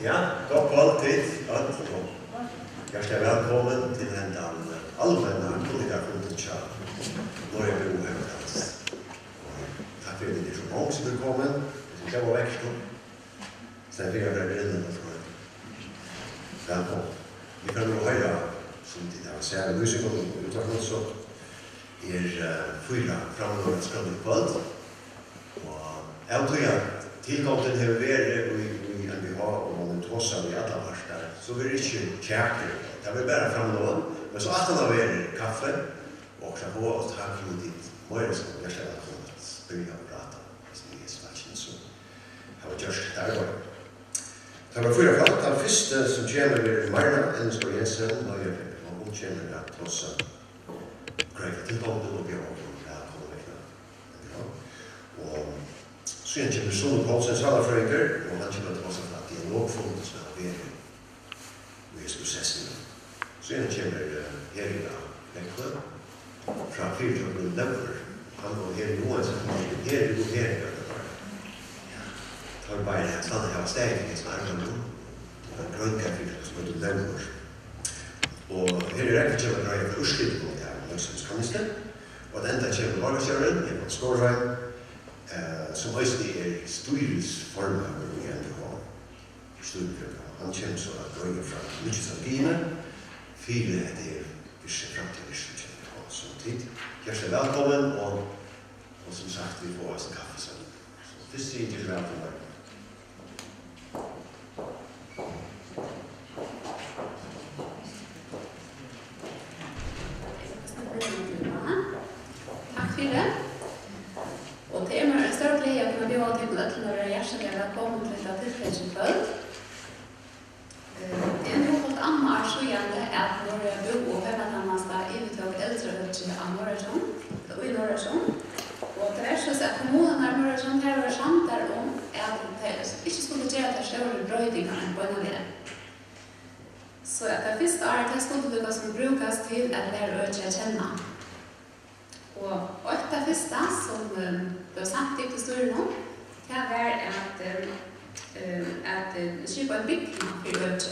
Ja, god kvalitet. Hjärtligt välkommen till den allmänna kommunikationscha. Norge Bohemans. Tack för att ni är så många som är kommen. Det var växt då. Sen fick jag det innan och så. Välkommen. Vi kan nog höra som det här säger musiker utan så fyra framgångar skall bli kvalt. Och jag tror att tillgången har varit vi har och man tossar i alla marstar så vi inte käker. Det vill bara framgångar. Men så att det var kaffe och så på oss har vi dit. Mer så jag ställer att börja prata. Det är slags så. Har just där. Det var fyra fall. Den första som kommer Marna än så Jensen och jag hon kommer att tossa. Great tillgången och vi har och sen kommer Sonne Paulsen Salafrøyker, og han kommer til å ha dialogfundet som er ved prosessen. Sen kommer Herina Lekle fra Fyrtjøkken Løver. Han og Herina Johansen, Herina og Herina tar bare at han har steg i snarere nå. Han grønker Fyrtjøkken som heter Løver. Og Herina Lekle kommer til å greie for Ørslitt på det her, Løsenskanisten. Og det enda kommer Vargasjøren, Evan Skårheim, som også er styresformer i NDH. Han kommer så at drøye fra Nyttjøsangine, fire det framtidig NDH som tid. Hjertelig velkommen, og som sagt, vi får oss en kaffe sammen. Så det sier til velkommen. Takk for det. Och det är en stor glädje att kunna bjuda till att några hjärtliga välkomna till det tillfället. Det är nog något annars så gäller att några bo och hemmatamasta övertag äldrehöjt av Norrösson och i Norrösson. Och det är så att kommunen av Norrösson här var samt där om att det inte skulle göra det större bröjningar än på en av det. Så att det första året skulle det som brukas till att lära öka känna. Och det första som det var sagt till historien om, det var att köpa en byggnad för öka.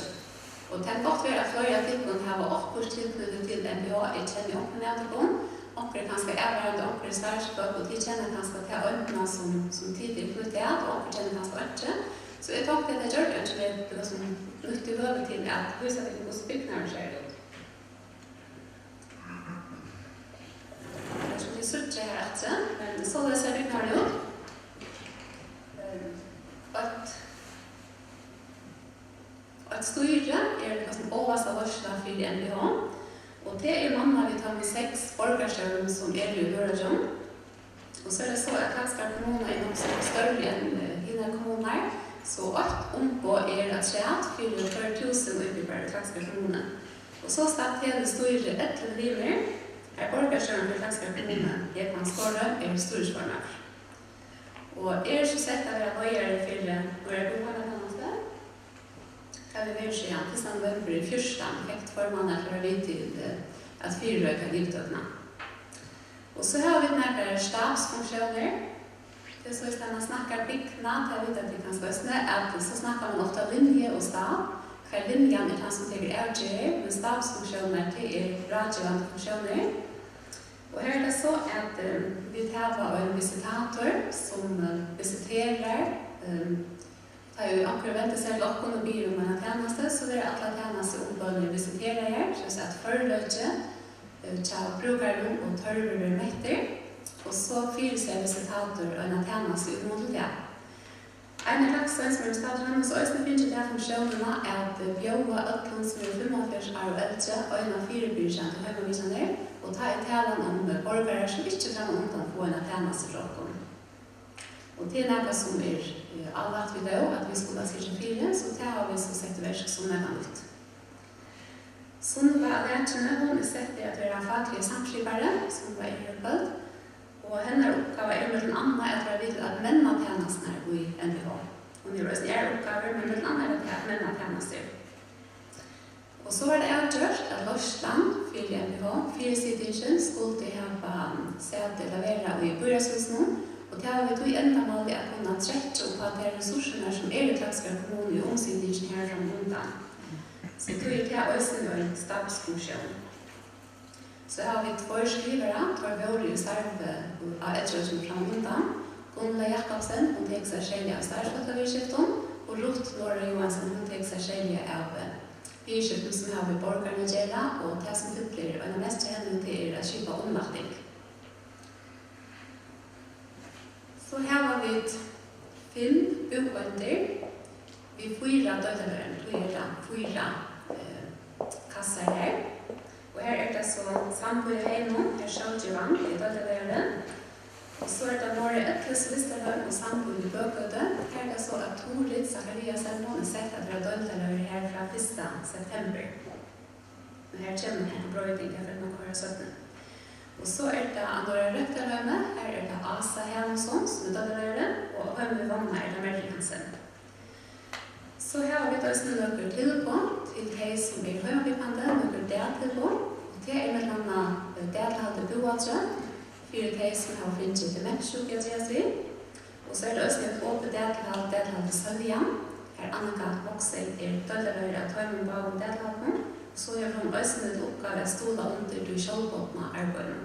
Och det har gått att flera tillgång här var 8 års tillknytning till NPA i känning och nätgång. Och det kanske överhållande och det särskilt och till känning kanske till öppna som tidigt knutet och känning kanske inte. Så jag tog det gör det var som nyttigt över till att huset inte måste byggnader sig. Det sutter här alltså, men så det ser ut här nu. Att styra är det som åvasta varsla för NDH. Och det är mamma vi tar med 6 borgarstjärnor som är i Norrösson. Och så är det så att Klaxgar kommun är något som är större än hela kommuner. Så att på är att tjät för 40 000 utbyggare i Klaxgar kommunen. Och så statt hela styra ett river. Här borgarstjärnor för Klaxgar kommunen, Evan Skårheim, är styrsformar. Och är så sett att våra böjare för några bohållare någonstans. Kan vi väl säga att tillsammans november i första effektformarna för vi till att fyrröka livtökna. Och så har vi några stabsfunktioner. Det är så att man snackar byggnad, jag vet att det kan spösna, att så snackar man ofta linje och stab. Hver linjen är transporterar RGR, men stabsfunktioner till rådgivande funktioner. Och här är det så att vi har en visitator som visiterar. Det är ju akkurat vänta sig lockon och byrå med en tjänste, så det är alla tjänster omböjliga visiterar här. Så att förlöjtje, brukaren och törver mätter. Och så finns det visitator och en tjänste utmålet det. En av laxen som är staden så är det finns det här funktionerna att bjöda öppna som är 45 år och äldre och en av 4 byrkän till hemmavisande och ta ett talan om borgare som inte kan undan få en tjänst i rocken. Och det är något som är alla att vi då att vi skulle se 24 så det har vi så sett verk som är vanligt. Så nu var det inte hon är sett att vi är fackliga samskipare som var i Hörböld. Och hennes uppgave är med en annan att vara vid att männa tjänsterna i NDH. Hon gör oss era uppgaver, men med en annan att männa tjänster. Och så var det avgjort att Lorsland, för NDH, 4 citations, skulle ha säte leverera i Börjashusen Och det har vi tog ändamål att kunna träcka på att det är resurserna som är i Klagsberg kommun i omsynningen här från undan. Så tog det här också en stabsfunktion. Så har vi två skrivare, två vård i serve av Edgersen från undan. Gunilla Jakobsen, hon tar sig själv av stadsfotografskiften. Och Ruth Laura Johansson, hon tar sig själv av hyrskiften som har vid borgarna gälla. Och det som fyller och mest hände till att köpa omvattning. Så här har vi 5 bokbönder. Vi 4 dödlare, 4 kassar här. Och här är det så sambo i hemmen, här Sjölgivang i dödlare. Och så är det några äppelslistare och sambo i Bögöde. Här är det så att Torit Zachariasen har sett att det är dödlare här från 1 september. Men här känner man en bra idé för att man kan höra sötnen. Och så är det andra röktarhöjme. Här är det Asa Hemsson som är dödlare. Och höjme vanna är det Merrihansen. Så här har vi då några tillgång till de som är höjmabipande, några deltillgång. Det är mellan deltallade boatre, 4 de som har finnit demenssjukpsykiatri. Och så är det också ett åpent deltallade Söljan. Här Annika Voxel är dödlare att höjmen bakom deltallade. Så har hon också en uppgave att stola under de självbåtna arbeten.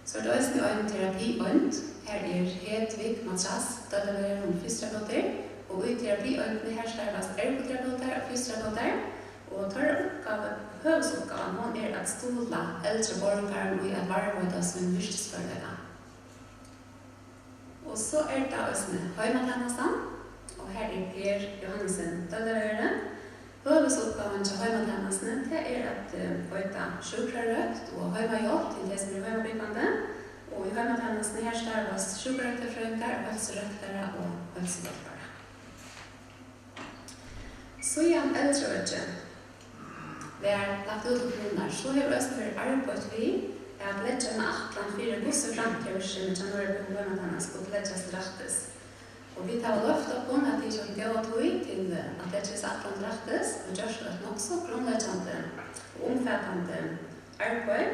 Så det är också en terapiönt. Här är Hedvig Matras, dödlare om fysioterapeuter. Och i terapiöntene här slarvas ergoterapeuter och fysioterapeuter. Och huvudsuppgaven hon är att stola äldre borgare och att varvårda som en yrkesförlägga. Och så är det också Heimathannesson. Och här är Per Johansen, dödlare. Huvudsuppgaven till Heimathannesson är att sköta sjukrarökt och heimajobb till de som är heimabryggande. Och i Heimathannesson här slarvas sjukröktarfrökar, hälsoröktare och hälsovårdare. Så igen äldreökje. Vi har lagt ut och kronor. Så har vi också varit arbetat vid att lägga en attland 4 bussar fram till översynen till några behov med hennes och läggas rättes. Och vi tar löfte på att det som går att till att läggas attland rättes och görs det också grundläggande och omfattande arbete.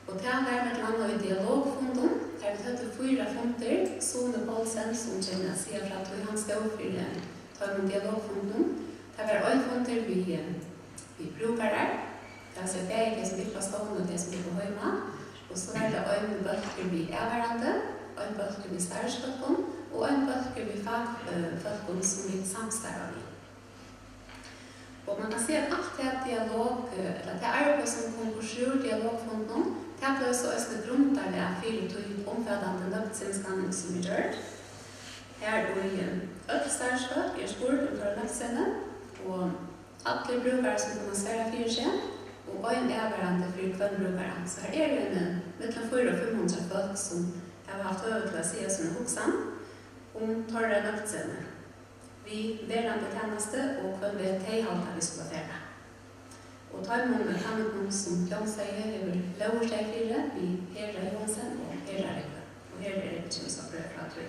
Och det här med landa i dialogfonden. Här vi tar 4 fonder. Sone Paulsen som känner sig för att han ska uppfylla tar en dialogfonden. Det var en fonder vi brukare. Det är alltså det som vi får stående och det som vi får höjma. Och så är det en bölker vi överande, en bölker vi stärskölden och en bölker vi fagfolken som vi samstarvar vid. Och man kan se att allt det dialog, eller det arbete som kommer på sjur dialogfonden, det är plötsligt också grundare för omfattande nödsinstanning som vi gör. Här i Öststärskölden är spurt under nödsinne och alla brukare som kommer svära för sig och en överande för kvällbrukare. Så här är det mellan 400 och 500 folk som har haft över till att se som en hoxan om torra nödsinne. Vi verande tjänste och kväll vi tejhalta vi skulle färda. Och tar många handlom som Jan säger över lovårslägfyra i Herra Johansson och Herra Rekve. Och Herra Rekve som ska pröva att vi.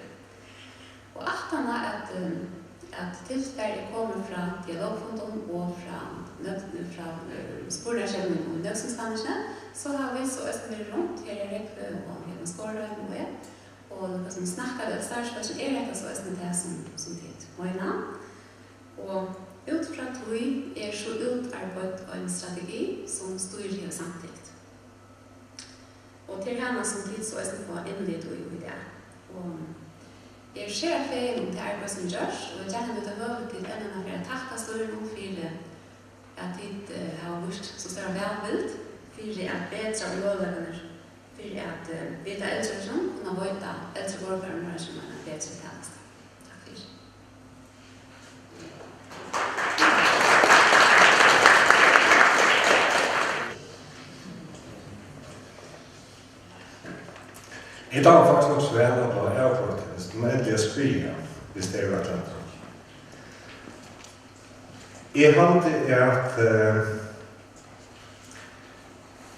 Och aftarna att tillfället kommer från dialogfonden och från spårarkänning och nödsinstanserna så har vi så österlig runt Herra Rekve och Hedden Skårlöv och det. Och det som snackade särskilt så är det så österlig det som tid. Och utifrån tog är så utarbetat en strategi som styr hela samtidigt. Och till henne som tid så är det på en del i det. Och jag ser fel om det arbete som görs och jag gärna vill ta över till en av att tacka styrning för att det har varit så stor välvild för att bättre och lösningar för att veta äldre som kunna veta äldre borgare som är bättre tjänst. Tack för det. I dag har faktiskt också väl att vara airport-tjänst. De ändliga spyr, hvis det är rätt rätt. Jag hade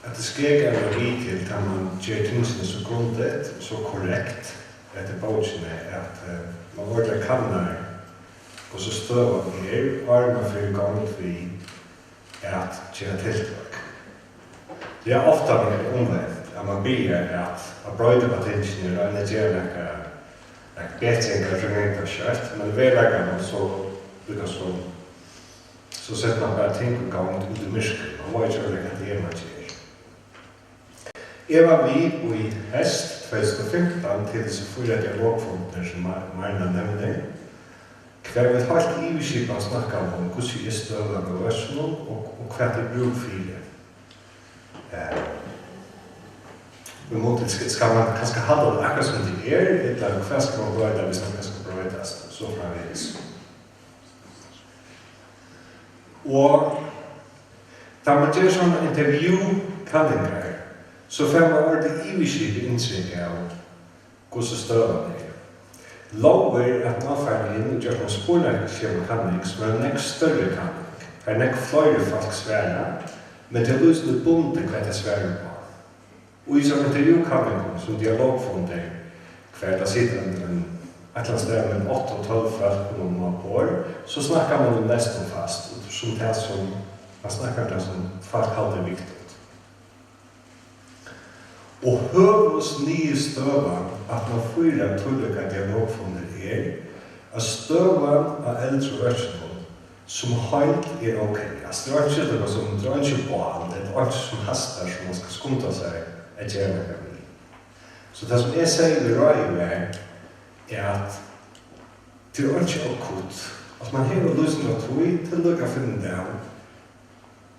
att det skregar en vid till att man gör tingsen så grundligt, så korrekt efter boken är att man ordentligt kannar och så stövar vi armar för gången vi att göra tilltag. Det är ofta mer omvänt at man blir at brøyde på tingene og en gjør noe bedringer for meg og kjørt, men vedleggene så setter man bare ting og gang ut i myrsken, og hva gjør det at det man gjør. Jeg var vi i hest 2015 til disse 4 dialogpunkter som Marna nevnte. Hver vi har et iverskipet snakket om hvordan vi støver med versen og hva det bruk for det. På en måte skal man kanskje ha det akkurat som det eller hva skal man brøyde hvis man skal brøydes, så fremvis. Og da man gjør sånne intervjukallinger, så får man ordentlig iverskipet inntrykk av hvordan støver det. Lover at avferdingen gjør noen spornæringskanning som en større kanning. Det er flere folk svære, men det er løsende bonde hva det svære på. Og i sånn intervjukanning som dialogfunder, hver det sitter et eller annet sted med 8 og 12 folk noen år, så snakker man nesten fast, som det som man snakker det som folk hadde viktig. Og høvus nye støvan at man fyrer tullika dialogfunder at støvan av eldre versjoner som helt ok. Altså, det er ikke noe som drar ikke på alt, det er ikke som haster som man skal skunta seg at gjøre noe med. Så det som jeg sier i Røyver at det er ikke akkurat at man har lyst til å lukke finne det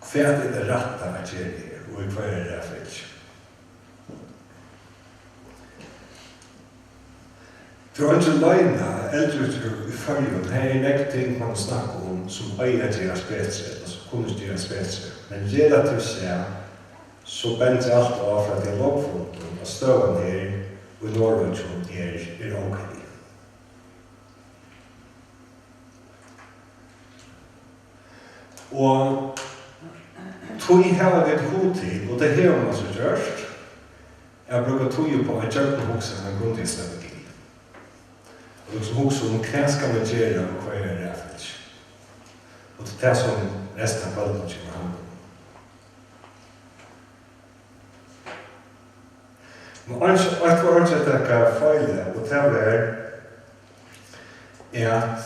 hva er det rette at gjøre og hva er det for ikke. Det er ikke løgnet, eldre i følgen, her er nekk ting man snakker om som øyne gjøres bedre, og som kunne gjøres bedre. Men relativt sett, så bender alt av fra dialogfunden og støven her og i Norrønsjon ok. Og tog har det hodtid, og det har man så gjørst, jeg bruker tog på at kjøkken hokse en grundig strategi. Og som også om hva skal man gjøre og hva er det for ikke. Og det er som resten av kvalden kommer hand om. Men alt var ikke dette feilet, og det er at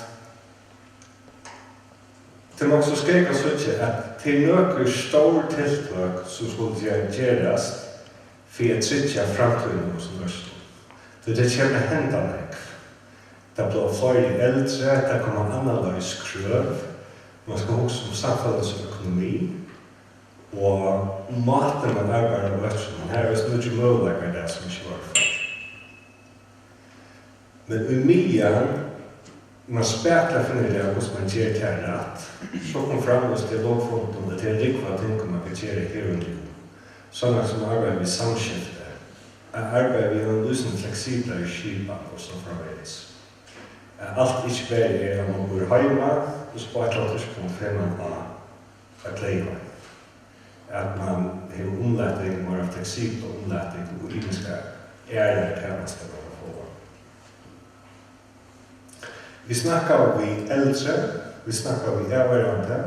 det er nok så skrek og sånn at til noen store tiltak som skulle gjøres for å sitte fremtiden hos norsk. Det kommer hendene. Det blir flere eldre, det kommer annerledes krøv, man skal huske om samfunnsøkonomi, og maten man arbeider med versjonen. Her er det ikke mulig med det som ikke var før. Men i mye, man spekler finner det hvordan man gjør det rett, så kom frem hos dialogfronten, det er riktig ting man kan gjøre her og nå. Sånn som arbeider vi samskifte, arbeider vi en løsende fleksiblere skipa og så fremdeles. Alt ikke bare at man bor hjemme, og så på et eller annet tidspunkt får man ha et leie. At man har omletting, man har fleksibel omletting, og ikke skal det tjeneste man får. Vi snakker om vi eldre, vi snakker om vi ervarende,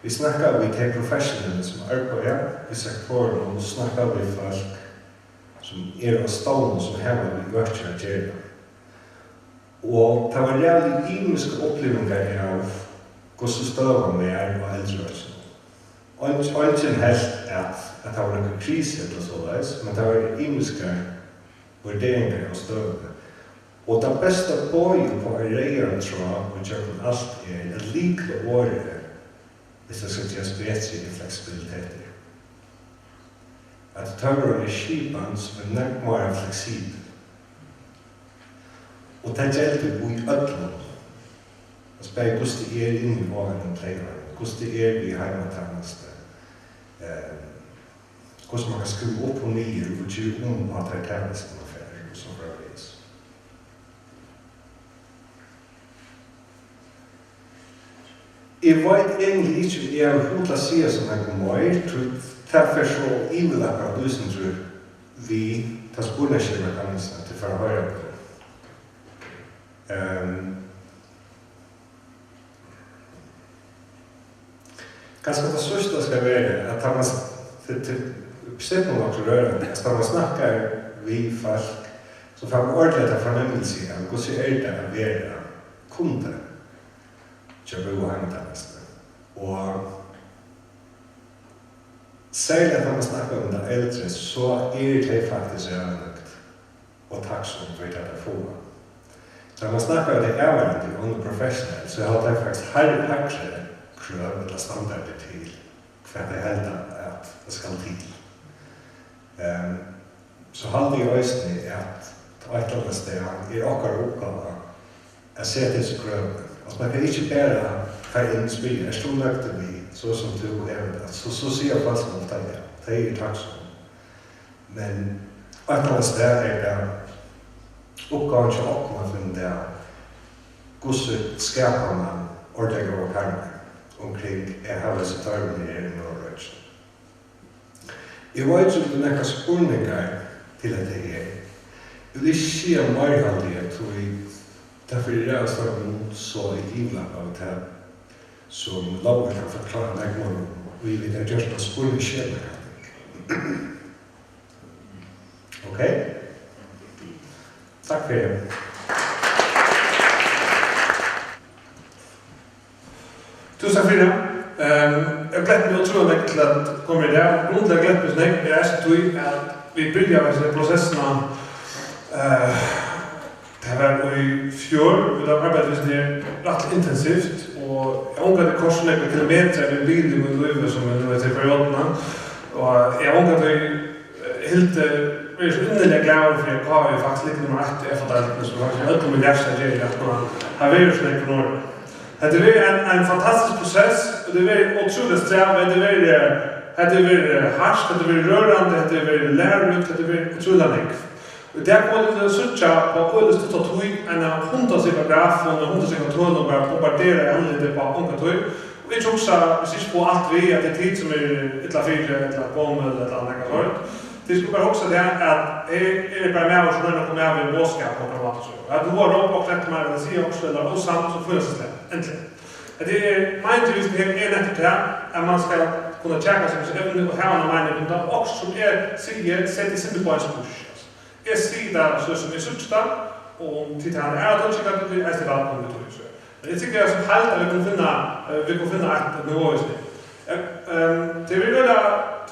vi snakker om vi til professionelle som arbeider i sektoren, og vi snakker om vi folk som av stående som har vi økter å gjøre. Og det var jævlig imiske opplevelser av hvordan støven vi og eldrelsen. Og ikke helt at det var noen krise eller såleis, men det var imiske vurderinger av støven. Og det beste bøyen på en reier og gjør alt at likle året hvis det skal gjøres bedre i fleksibiliteter. At tøveren skipen som nærmere mer fleksibel. Og det gjelder jo i ødelen. Og spørre hvordan det inne i åren pleier, hvordan det i heimatjeneste. Hvordan man kan skru opp og nye og gjøre om at det tjenesten er ferdig, og så fremdeles. Jeg vet egentlig ikke jeg har hodet å si som jeg kommer mer, derfor så ivelapper løsning tror vi tar sporneskjemekanismer til for å høre på. Kanskje det sørste skal være at man bestämt man också rörande. När man snackar vid folk så får man ordentligt att förnämmelse av hur ser det att vara kunder. Köpa ohangtjänster. Och särskilt när man snackar om det äldre så det faktiskt överlagt och tacksamt för att få. Så när man snackar om det överlagt under professionell så har det faktiskt högre krav eller standarder till för det händer att det ska till. Så hade jag ösning att ett annat steg åkare uppgåva att se till sig krav. Alltså man kan inte bara färg in spel, stå nöjt vi så som du är. Så ser jag fast mot det. Det är ju tacksamt. Men ett annat steg det uppgåvan till och man finner det hur skapar man ordentliga karmar omkring havresetarven i Norrröjsen. Jag vet inte om det är spurningar till att det är. Jag vill se marghaldighet och därför är det alltså så givna av det här som Laura kan förklara mig om vi vill ha just en spurningskälla. Okej? Tack för det. Tusen Frida. Jag glädde mig otroligt till att komma i det. Grundläggande glädde mig snägt är att vi börjar med processerna det var i fjör, vi har arbetat ner rätt intensivt och jag ångade korsnägg kilometer med bil i min liv som nu är till perioderna. Och jag ångade helt så underliga glad för jag har ju faktiskt lite nummer 1 efter det så jag har kommit hjärsta till att man har varit så mycket norr. Det var en fantastisk process och det var otroligt strävande, det var harskt, det var rörande, det var lärorikt, det var otroligt mycket. Och där kom det sucha på öllest att tog en 100 graf och 100 ton och bara bombardera alla på onkator. Och vi också precis på allt vi att det tid som är ett la fyra eller bomb eller ett annat sort. Det skulle bara också det att är bara med och så när kommer jag vid boskap på något så. Att du har då och rätt med att se också eller och samt så får det sig äntligen. Det är mind use är det att man ska kunna checka sig så även och ha en mind utan också är sig sätta sig på push. Jag ser där så som är sutsta och tittar här då tycker jag att det är så väl på det så. Men jag tycker jag som halt att vi kan finna att det var ju det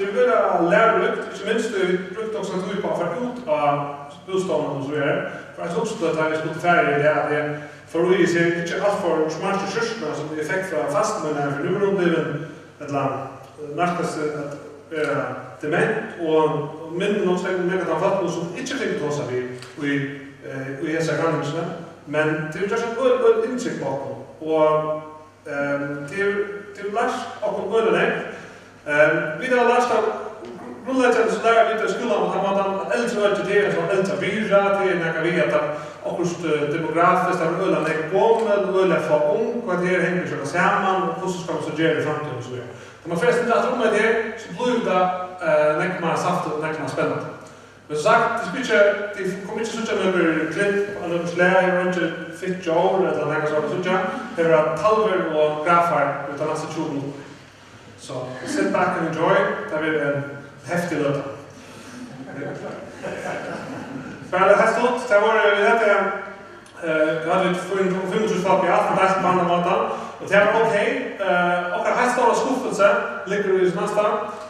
vill lärorikt så minst det brukt också att på för ut av bostaden och så vidare. För att också att det skulle färre det för vi ser inte allt för smart resurser som det effekt för fast men för nu blir det ett land närmast att dement och mindre någonstans med att ha fått som inte fick ta sig vi är så ganska men det är just en insikt bakom och till last och överlägg vi har last grundläggande så där lite skolan och har man äldre det som äldre byrå till när vi vet att också demografiskt att överlägg kommer eller för ung vad det hänger så samman och hur ska man så göra i framtiden och så vidare. Om man förresten att om det så blir det näkma saft och näkma spännande. Men så sagt, det kommer inte så att över klipp eller slär runt fit jour eller något sånt så det är att talver och grafar utan att se så sit back and enjoy. Det blir en häftig låt. För det här stort, det var jag hade ett 25 folk i allt bäst på andra måten. Och det var okej. Och här står skuffelse, ligger i nästa.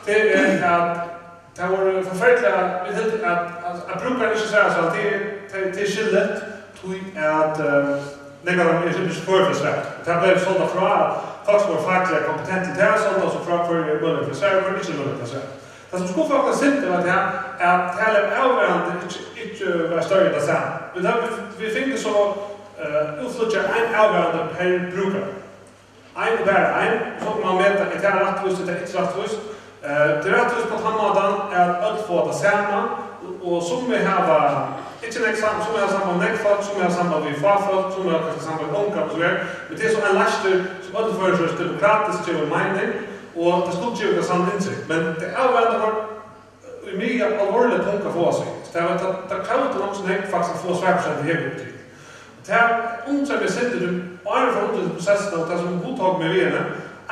Det är att det var förfärliga, att bruka inte säga så att det är skillet tog att lägga dem i typiskt förförsrätt. Det blev sålda från folk som var fackliga kompetenta till det sålda som för bullen för Sverige och inte bullen för Sverige. Det som skulle faktiskt inte var att hela överallt inte var större det sen. Vi fick det så utflutja en överallt per brukare. En bara en, så man vet att det är rättvist och inte rättvist. Det rättvist på handmadan är att allt få det samma och som vi har inte exakt som vi har samma näckfolk, som vi har samma vid farfolk, som vi har kanske samma ånkar och så vidare. Men det är så en laster som alla föreslås demokratiskt till mening och det skulle ju samma insikt. Men det överallt har mycket allvarligt tunga för sig. Det kan inte någon som faktiskt få svärprocent i hela tid. Det här omsätter vi sitter och är för processen och det som godtag med vene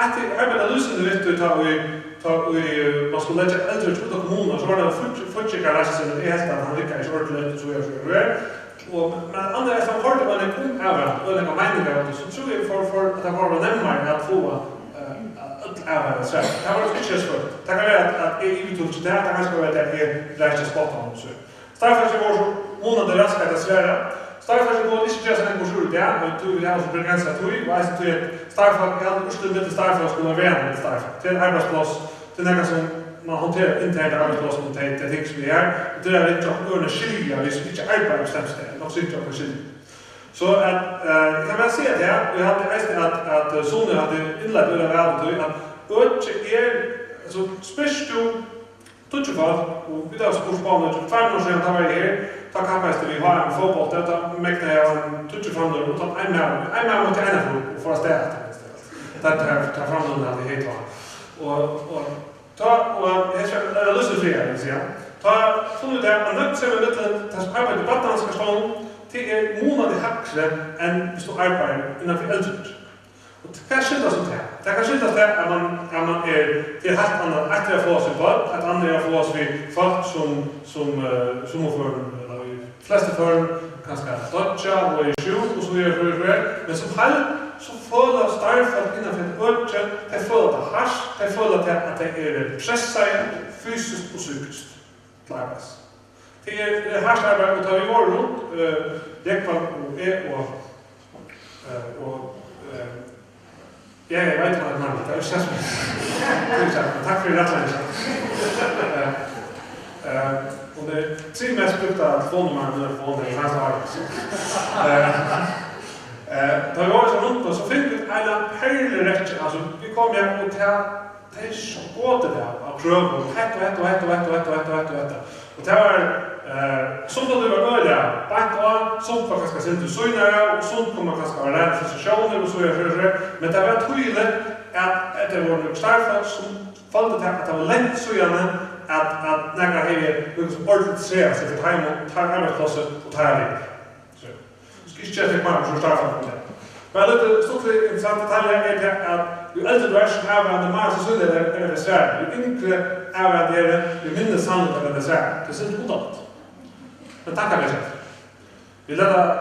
att det är väl lösen det vet du tar vi man skulle lägga äldre ut av kommunen så var det futchika rasen det är helt att han lyckas ordentligt så är och men andra är som hörde man kom över och det var meningen så tror jag för att det var närmare att få över så det var inte just för det kan vara att EU tog det där kanske var det är rätt spot on så Starfars var så månader raska att svära Starfars går inte just en kurs där och tog det alltså begränsat tog och alltså tog Starfars hade skulle inte Starfars skulle vara med Starfars till arbetsplats till något som man hanterar internt arbetsplats mot det things vi är det är inte att ordna skilja vi ska inte arbeta bestämt något sitter på skilja så att kan man se det vi hade att Sonny hade inlett det där att alltså speciellt Tutchefall och vi där sportbanan och 5 år sedan var här ta kapacitet vi har en fotboll detta mäktar jag en Tutchefall och ta en man mot en för att ställa det tar fram den där det heter och ta och det är lösa fler vill säga ta sån där annat som med ta skapa debatten ska stå till månader hackre än stå arbete innan för äldre och det kanske inte så där det kanske inte är att man är till helt annat att jag får sig på att andra får oss vi folk som för flesta för kanske dotcha och ju och så vidare men som halt så följer starfat innanför öken det följer det hash det följer att det är pressar fysiskt och psykiskt klaras det är hash och tar vi var runt det var och ja, jag vet inte vad man det är så tack för det och det tre mest brukta fondmarknader från det här då vi var så runt och så fick vi alla perlerätt alltså vi kom här och det är så gott det där att pröva och det var som då det var öliga bakt som för kanske inte så nära och sånt kommer kanske vara rädd för situationer och så men det var tydligt att det var nog starkt som fallet att det var lätt så gärna att några här liksom ordentligt ser sig för time och tar arbetsplatser och tar det så ska inte jag så starkt på det men det så intressant detaljer är det att ju äldre du är som är mer så är det svårt ju yngre är det ju mindre sannolikt att det är svårt det ser inte ut men tackar vi så. Vi lärde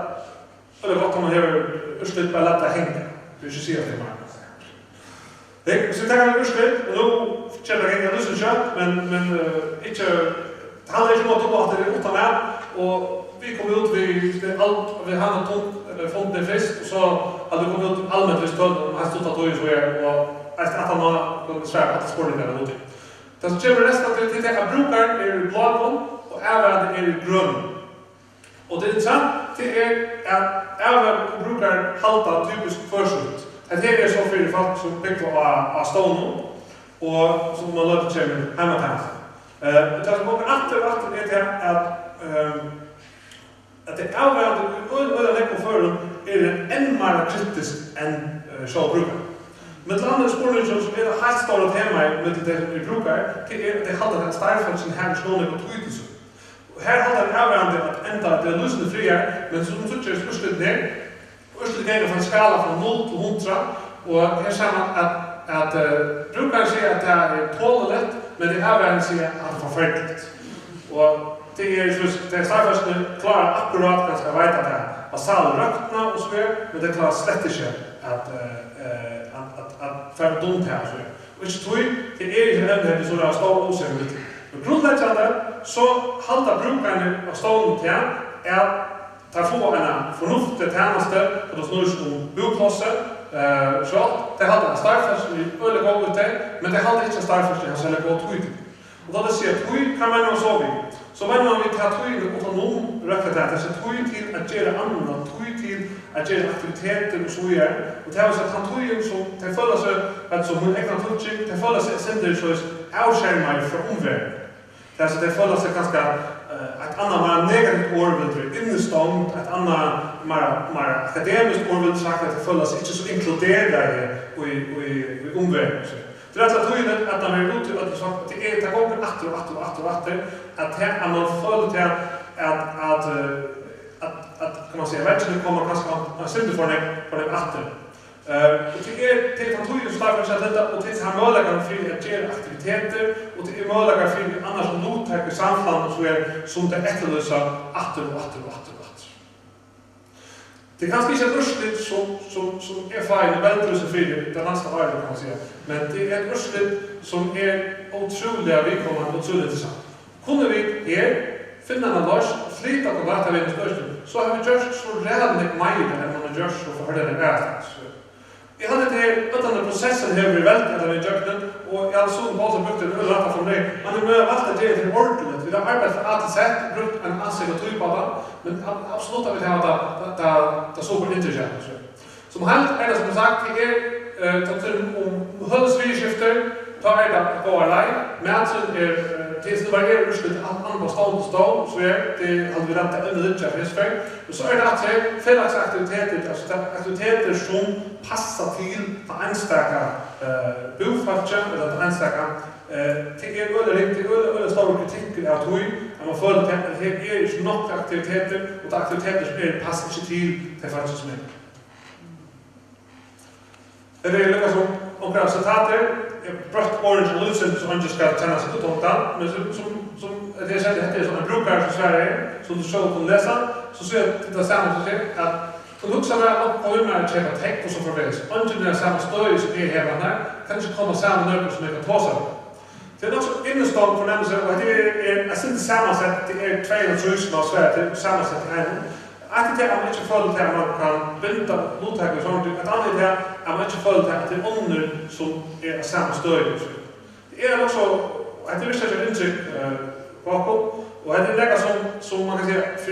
eller gott om man har urslut bara låta hänga. Du ska se att det är marknad. Det så tackar vi urslut och då känner jag inte lösen kött men inte handlar inte om att det är utan med och vi kom ut vi allt vi hade fått det fest och så hade vi kommit ut allmänt vid stöd och har stått att då så är och att han har svär att sporten är något. Det som kommer resten till det att brukar är blågrön och även är grön. Och det är intressant det är att även brukar halta typiskt förskjut. Att det är så för folk som bygger av stånd och som man låter sig hemma till. Det som kommer att är att det är överallt och för är det än mer kritiskt än självbrukare. Med landet sporten som är det helt stort hemma med det vi brukar det hade den starkt som här slår på tydelse. Här hade det avgörande att ända det lösande fria men som tycker urslut ner. Urslut ner från skala från 0 till 100 och här ser man att brukar säga att det är tåligt men det avgörande säger att det är förfärligt. Och det är just det starkaste klarar akkurat ganska veta det att salen rökna och så vidare men det klarar slett inte att färra dumt här så. Och så tror det är ju ändå så där stor osäkerhet. Grundläggande så halta brukarna av stånd till att ta få en förnuftig tjänste och då snurrar om boklosse så det hade en starkfast i öle gå ut det men det hade inte starkfast i hans eller gå ut. Och då det ser att kan man nog så vi. Så när man vill ta tøy autonom rätta det så tøy till att göra annat tøy till att göra aktiviteter och så vidare. Och det har så att tøy som det följer sig att som hon ägnar touching det följer sig sen så avskärmar från omvärlden. Det är så det följer sig ganska ett annat mer negativt ordvill innestånd, ett annat mer akademiskt ordvill sagt att det följer sig inte så inkluderade i omvärlden. Det är så tydligt att när vi är ute att det är gånger att man följer till att kan man säga verkligen kommer kanske synd för den åter. Och det är till att tog starkt att detta och till han möjliga för att göra aktiviteter och det är möjliga för annars nottag i samfund så är som det efterlösa åter. Det kanske inte är röstigt som är fine väldigt så för det nästa år kan man säga. Men det är ett röstigt som är otroligt välkommet och otroligt intressant. Kunde vi finna en lös slita på data vid så har vi gjort så redan mycket mer än man gör så för det är jag hade det utan processen här i väldigt att vi gjorde och jag såg bara bukten och rätta från det. Man är med allt det till ordentligt. Vi har arbetat för att sätt brukt en assig och typ av det. Men absolut att vi har det så på intelligent. Som helt är det som sagt det är om hölsvidskifter tar det att gå alene. Men alltså det varierar urskyldigt på stånd så är det hade vi rätt en lite chefsfäng. Och så är det att fällagsaktiviteter, alltså aktiviteter som passar till att anstäcka bofatchen eller att anstäcka det är eller stor kritik av tog att man följer att det är nog aktiviteter och aktiviteter som är passar till det faktiskt som är. Det är lika som omkring citater brött orange och lucent som inte ska känna sig totalt men som det säger det är som en brukare i Sverige som du såg på läsa så ser det samma så ser att de huxar väl upp på hur man köper täck och så förvägs. Inte det samma stöd som är här här kanske kommer samma nöd som jag tar sig. Det är också innestånd för nämligen att det är inte samma sätt det är 200 000 av Sverige det är samma sätt i en. Att det är inte följt att man kan binda mottagare och sånt. Ett annat är att man inte följt att det är under som är samma stöd. Det är också att det visar sig intryck bakom. Och det är det som man kan säga för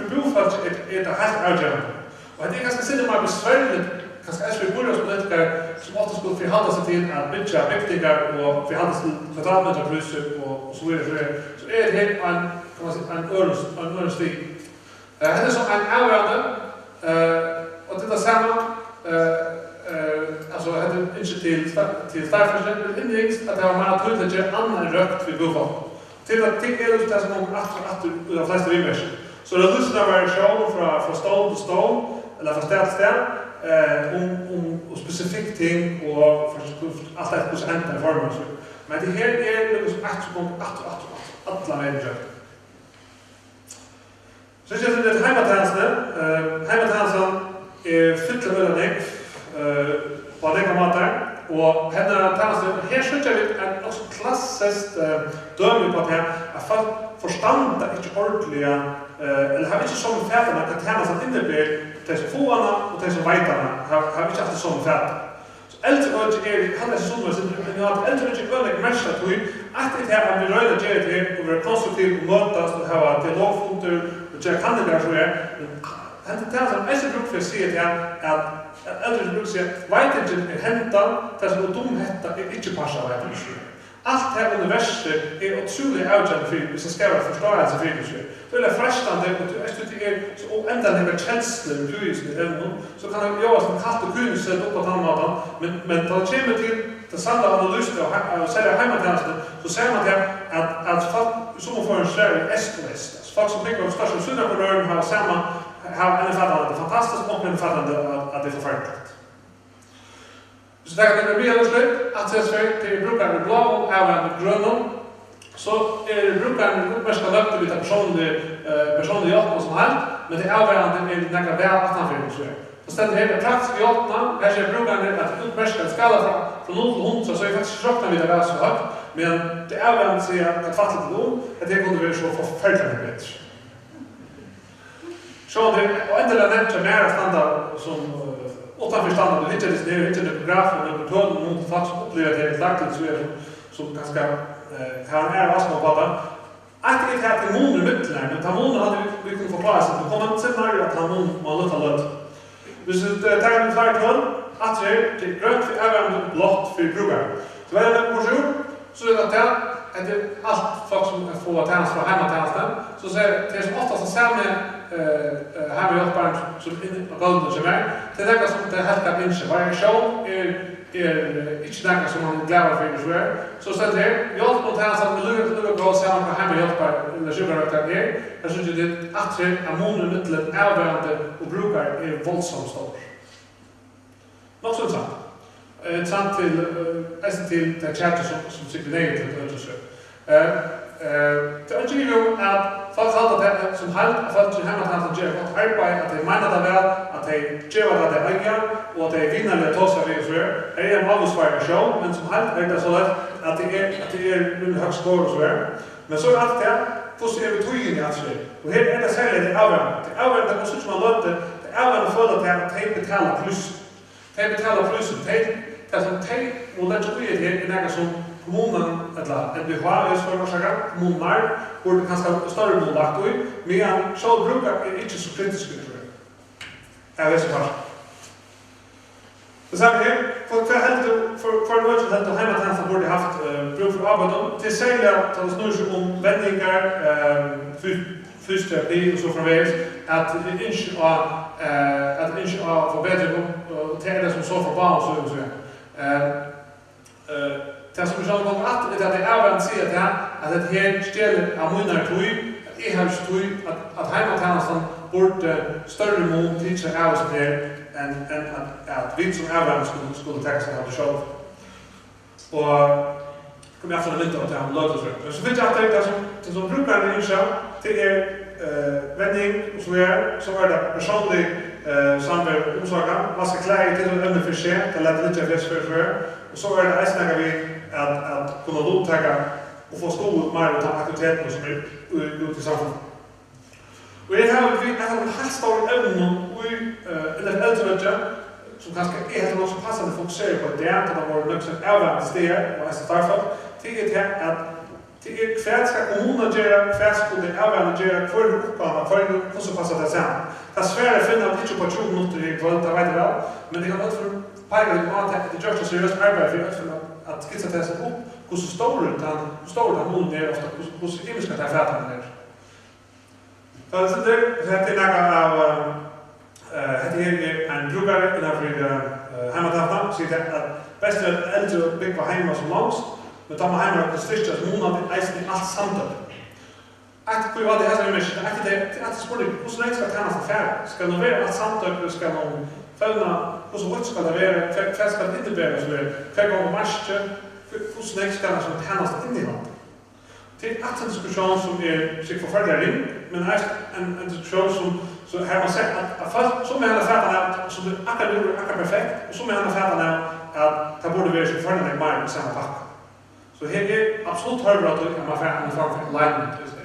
brofallet är det helt avgörande. Och det är ganska sinnemässigt besvärligt ganska för bolagspolitiker som ofta skulle förhandla sig till att bygga byggningar och förhandla sig till kvadratmeterpriser och så vidare. Så är det en örstig. Det är som en avgörande och det är samma alltså det är inte till startförsäljning men inrikt att det har man tydligt att göra annan rökt vid bofall. Till att det är just det som kommer att ut av flesta vimmerser. Så det lyssnar variation från stånd till stånd eller från städ till städ om specifikt ting och allt det hos ända i formen. Men det här är liksom alla människor. Så jag tycker att heimathansen är fyllt av ögonek på alla matar och här skjuter vi en också klassiskt döme på att folk förstår inte ordentliga eller har inte som färderna att hansen innebär de som fåarna och de som vajtarna har inte alltid som färder. Så äldre ögon hade så men jag har äldre ögon mest att det är att vi röda det och vara konstruktiv och mötas och ha dialogpunkter och jag kan det där så är det är som är bruk för att se att äldre bruk säger vajtingen är hämtad det som dumhetta är inte passar vajtingen. Allt här universum är otroligt avgörande för att ska vara förståelse för det. Det är frestande och det är så oändliga känslor så kan jag göra som katt och hund sätta upp på tandmaten men då kommer till det samlade analyser och sälja heimatjänsten så ser man att folk som får en Sverige est folk som tänker på största synder på rören har en fattande det fantastiskt och en fattande att det är förfärligt. Så där kan det bli alldeles slut att se Sverige till brukaren blå och även gröna så är brukaren uppmärksamma löpte vid personlig hjälp som helst men det avgörande är några väl utanför Sverige. Så ställer det här praktiska hjälpna här ser brukaren att uppmärksamma skala från 0 till 100 så är faktiskt tjockna vid det väl så högt men det avgörande säger att fattligt då att det kunde vara så förfärligt bättre. Så det och ändå nämnt mer standard som utanför standard och hittar det grafen och metoden mot faktiskt uppleva det helt lagt så är det som ganska kan är vad på det. Att det är ett mån mittlär men tamån hade vi kunnat förklara sig det kommer inte scenarier att tamån man låter lätt. Det tar en flight run att det är grönt för även blått för brukare. Så är det på så är det allt folk som får tjänst från hemmatjänsten så säger det som oftast samma hemhjälparen som golden som är det är det som det helt inte variation är inte något som man glömmer för så här så säger det jag på tjänsten med lugnt gå samman på hemhjälpare eller sugarrätter är jag syns det att det är mån mitteln avvärande och brukar är våldsamt stor. Nog så sant. Sant till det chatter som signerar till Östersjö. Det är ju att folk har det som halt folk som hemma att göra ett arbete att det menar det väl att det gör att det äger och det vinner det tossa vi så är en avsvarande show men som halt är det så att det är en hög score och så där. Men så att det får se vi tog in att se. Och här är det sällan det avgörande. Det avgörande är så som man låter det avgörande för att det betala plus. Det betalar plusen. Det som det och lägger ut det är något som kommunen eller NBH för att säga kommuner borde kanske större bolag då men så brukar är inte så kritiskt tror jag. Jag vet inte. Det samma här för något helt hemma att han borde haft bruk för arbete till sig att det snurrar sig om vändningar fysioterapi och så framvägs att inte förbättring och det som så för barn så det som jag kommer att det är avancerat det att det här ställer ammonar tog är har stod att hemmatjänsten borde större mån till sig av sig än att vi som avans skulle ta sig av det själv. Och kommer jag från lite att han låter så. Men så finns det som brukar det ju det är vändning och så är det personlig samvär omsorgen. Man ska klä till en för sig, det lät lite för och så är det nästan vi att kunna upptäcka och få skol mer och ta aktiviteter som är ute i samhället. Och det här vi är en helt stor ämne och eller äldre som kanske är helt också passande fokusera på det att det var också avvärdes det och så därför det är att det är kvätska kommuner göra kvätskode avvärdes göra för uppgångar för hur så passar det sen. Det är svårt att finna lite på 20 minuter i kvällen vet väl men det kan också pågå att det görs seriöst arbete för att skissa det sig upp hur stor den mån är ofta hur hur ska det färta ner. Så det är några av det är en brukare innanför hemmataftan så det att bäst är äldre bygg var hemma som långst men tar man hemma på största månad är det allt samtidigt. Att på vad det här som är mycket att spår hur så länge ska det här affär ska det vara allt samtidigt ska man följa och så vad ska det vara fast ska det inte vara så där kan man matcha hur så länge ska det som tjänas in i land. Det är en diskussion som är sig förfärlig men är en diskussion som så här man sagt att fast som är alla fattarna så det är perfekt och som är alla fattarna att det borde vara så förfärligt mer i samma pack. Så här är absolut högre att man får en framför alignment istället.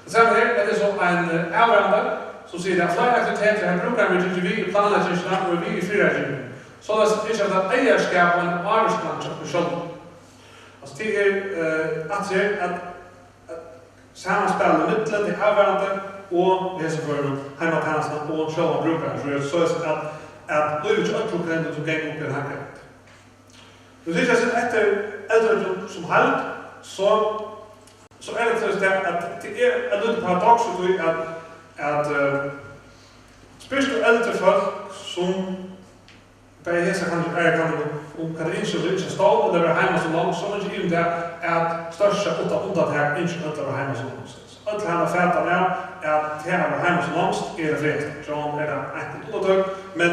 Sen är det så en avvärmare som säger att flera aktiviteter här brukar vi planläggningsland och vi i fyra regioner. Så det är att ägarskap och en arbetsplats på själv. Alltså det är att se att sammanspela mittlet i avvärmande och det som för hemmatjänsten och själva brukaren. Så är det att livet är uppluckande som gäng upp i den här grejen. Det är så att efter äldre som halt så är det så att det är en liten paradox att spyrst du äldre folk som bei hesa kan det inte stå eller hemma så långt så är det inte att största undantag inte att vara hemma så långt. Allt här fattar jag att det här hemma så långt är det flest. Så är det ett undantag men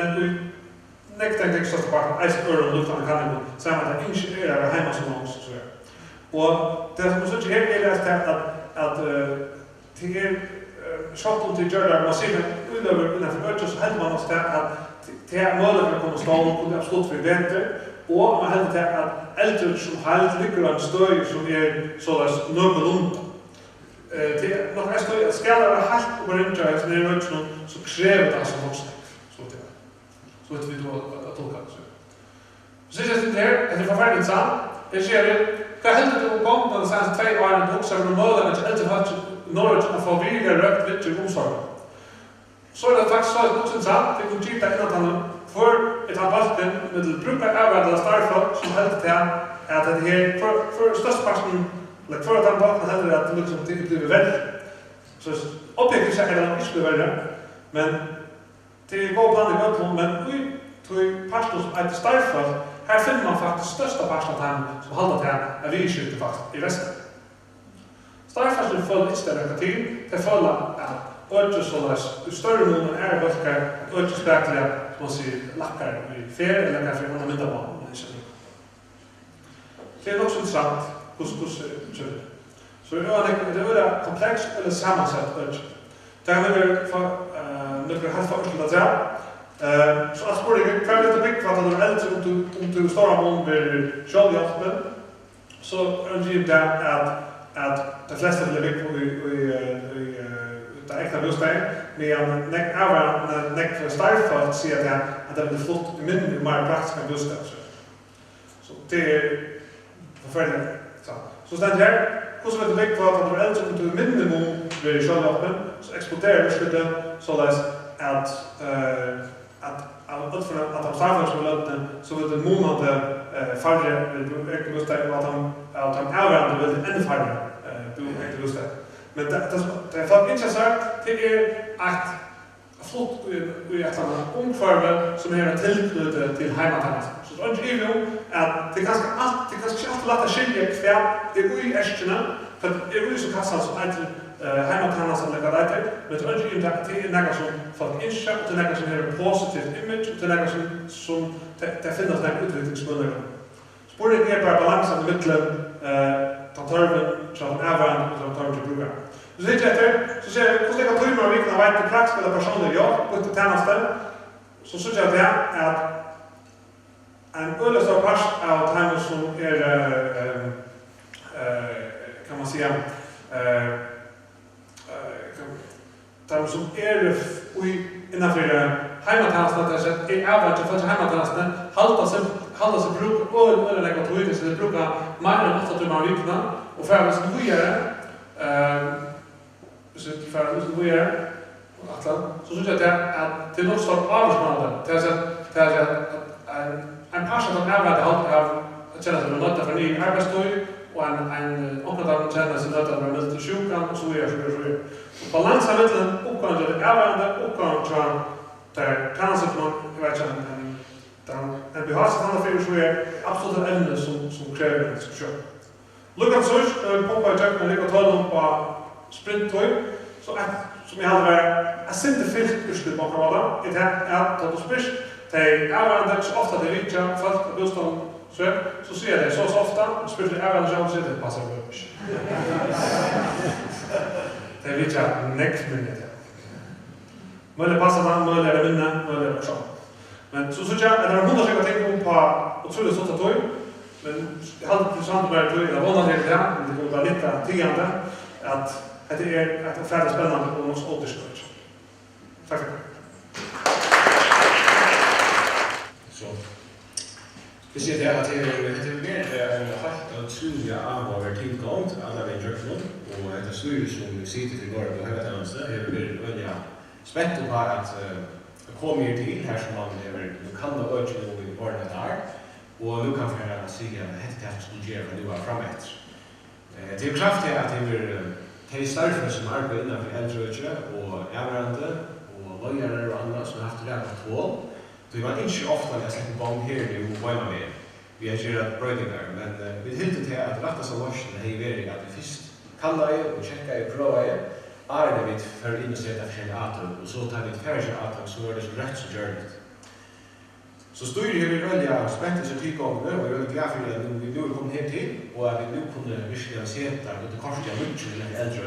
nektar inte extra part ice öron luften kan det samma där inte är hemma så långt så här. Och det som så här är det att det är shotton till göra massiva utöver innanför öppet så helt man måste att det är möjligt att komma stå och det absolut förväntar och man helt att äldre som helt ligger en stöj som är så där någorlunda. Det är nog mest att skala helt på rentjäs så det är också så kräver det alltså måste så det. Så att vi då att tolka det. Så det är det är förfärligt sant. Det ser det kan helt att komma på sen 2 år och också med möjlighet att äldre har knowledge of how we are rökt vid till omsorg. Så är det faktiskt så att också sant det kan titta innan han för ett halvvatten med brukar överda starfolk som helt att det här för största parten like för att han bara hade att liksom det blir väl. Så objektivt sett är det inte så väl men det går bland det gott men vi tror pastor som ett starfolk här finner man faktiskt största parten av han som håller till att vi skjuter faktiskt i väster. Starfast full istället till det fulla att ödja sålas större mån är verkar ödja spekla man säger lackar i fer eller kanske man mynda på. Det är också intressant så det är komplext eller sammansatt. Det här är för några helt första där. Så att spår det kan lite byggt för att det är äldre om du stora mån blir självhjälpen så är det där att de flesta vill bygga i det äkta bostäder men när startfart ser att det blir flott i mindre mer praktiska bostäder. Så det är förfärligt. Så ständ här hur som det byggt för att det är äldre om du mindre mån blir självhjälpen så exploderar det så att de startar som löpte så vet det månade färre ökade bostäder och att de avvärande vill ännu färre ökade bostäder. Men det är för intressant det är att flott i ett omkvarve som är tillknutet till hemmatannas. Så det är inte att det är ganska alltid lätt att skilja kvar det är i ärskorna för det är ju så kastat som att hemmatannas eller vad det är. Men det är inte att det är något som folk inser och det är något som har en positiv image och det är något som det finns en utvecklingsmöjlighet. Spåret är bara balansen i mitten de törven som avvärande och de törven till brukar. Så sitter jag efter, så ser jag hur jag tar mig vikten av att praktiska eller personliga jag på ett tjänste. Så ser jag det att en öllestor part av timer som är kan man säga timer som är innanför hemmatjänsten där är avvärande för hemmatjänsten halta sig bruk eller lägga på ut så det brukar mer än 8 timmar i veckan och färdas nu vidare så färdas nu vidare så tycker jag att det är något slags arbetsmarknad det är att en person som arbetar har att känna sig nöjda för ny arbetstid och en omkring känner sig nöjda med lite sjukan och så vidare. Balansen mellan uppgången till avvärande uppgången där kanske man vet en behållande för så är absolut ett ämne som kräver en diskussion. Lucas Soch poppar jag när jag talar om på sprinttoy så att som jag hade a synte fisk skulle man prata det är att det spisch det avvärande så ofta det richer fast det bostad så ser det så ofta speciellt avvärande så det passar bra. Det richer next minute. Möjligt passar man möjligt vinna möjligt också. Men så jag att det är 100 stycken tänk på otroligt sånt toy men det hade intressant med det var det där det var lite tigande att det är att det är spännande och något återstår. Tack. Så vi ser det att det är mer halt att studera av tillgång alla vid Jökslund och det studier som sitter till går på hela tjänsten är väldigt spänt på att kommer ju till här som man kan då öka i barnet där och nu kan jag säga att det skulle ge vad det var framåt. Det är kraftigt att det är starkare som arbetar inom äldrevård och avvärande och lojare och andra som har haft det på två. Det var inte ofta att jag släpper barn här nu och vad med. Vi har gjort brödningar men vi hilde till att rätta sig lossen är ju att vi först kallar och checkar och provar är det för insätta för atrum och så tar vi färre atrum så är det så rätt så görligt. Så står ju vi välja spänta sig tillgången och jag är glad för att vi nu kom ner till och att vi nu kunde verkligen se att det kanske är mycket eller äldre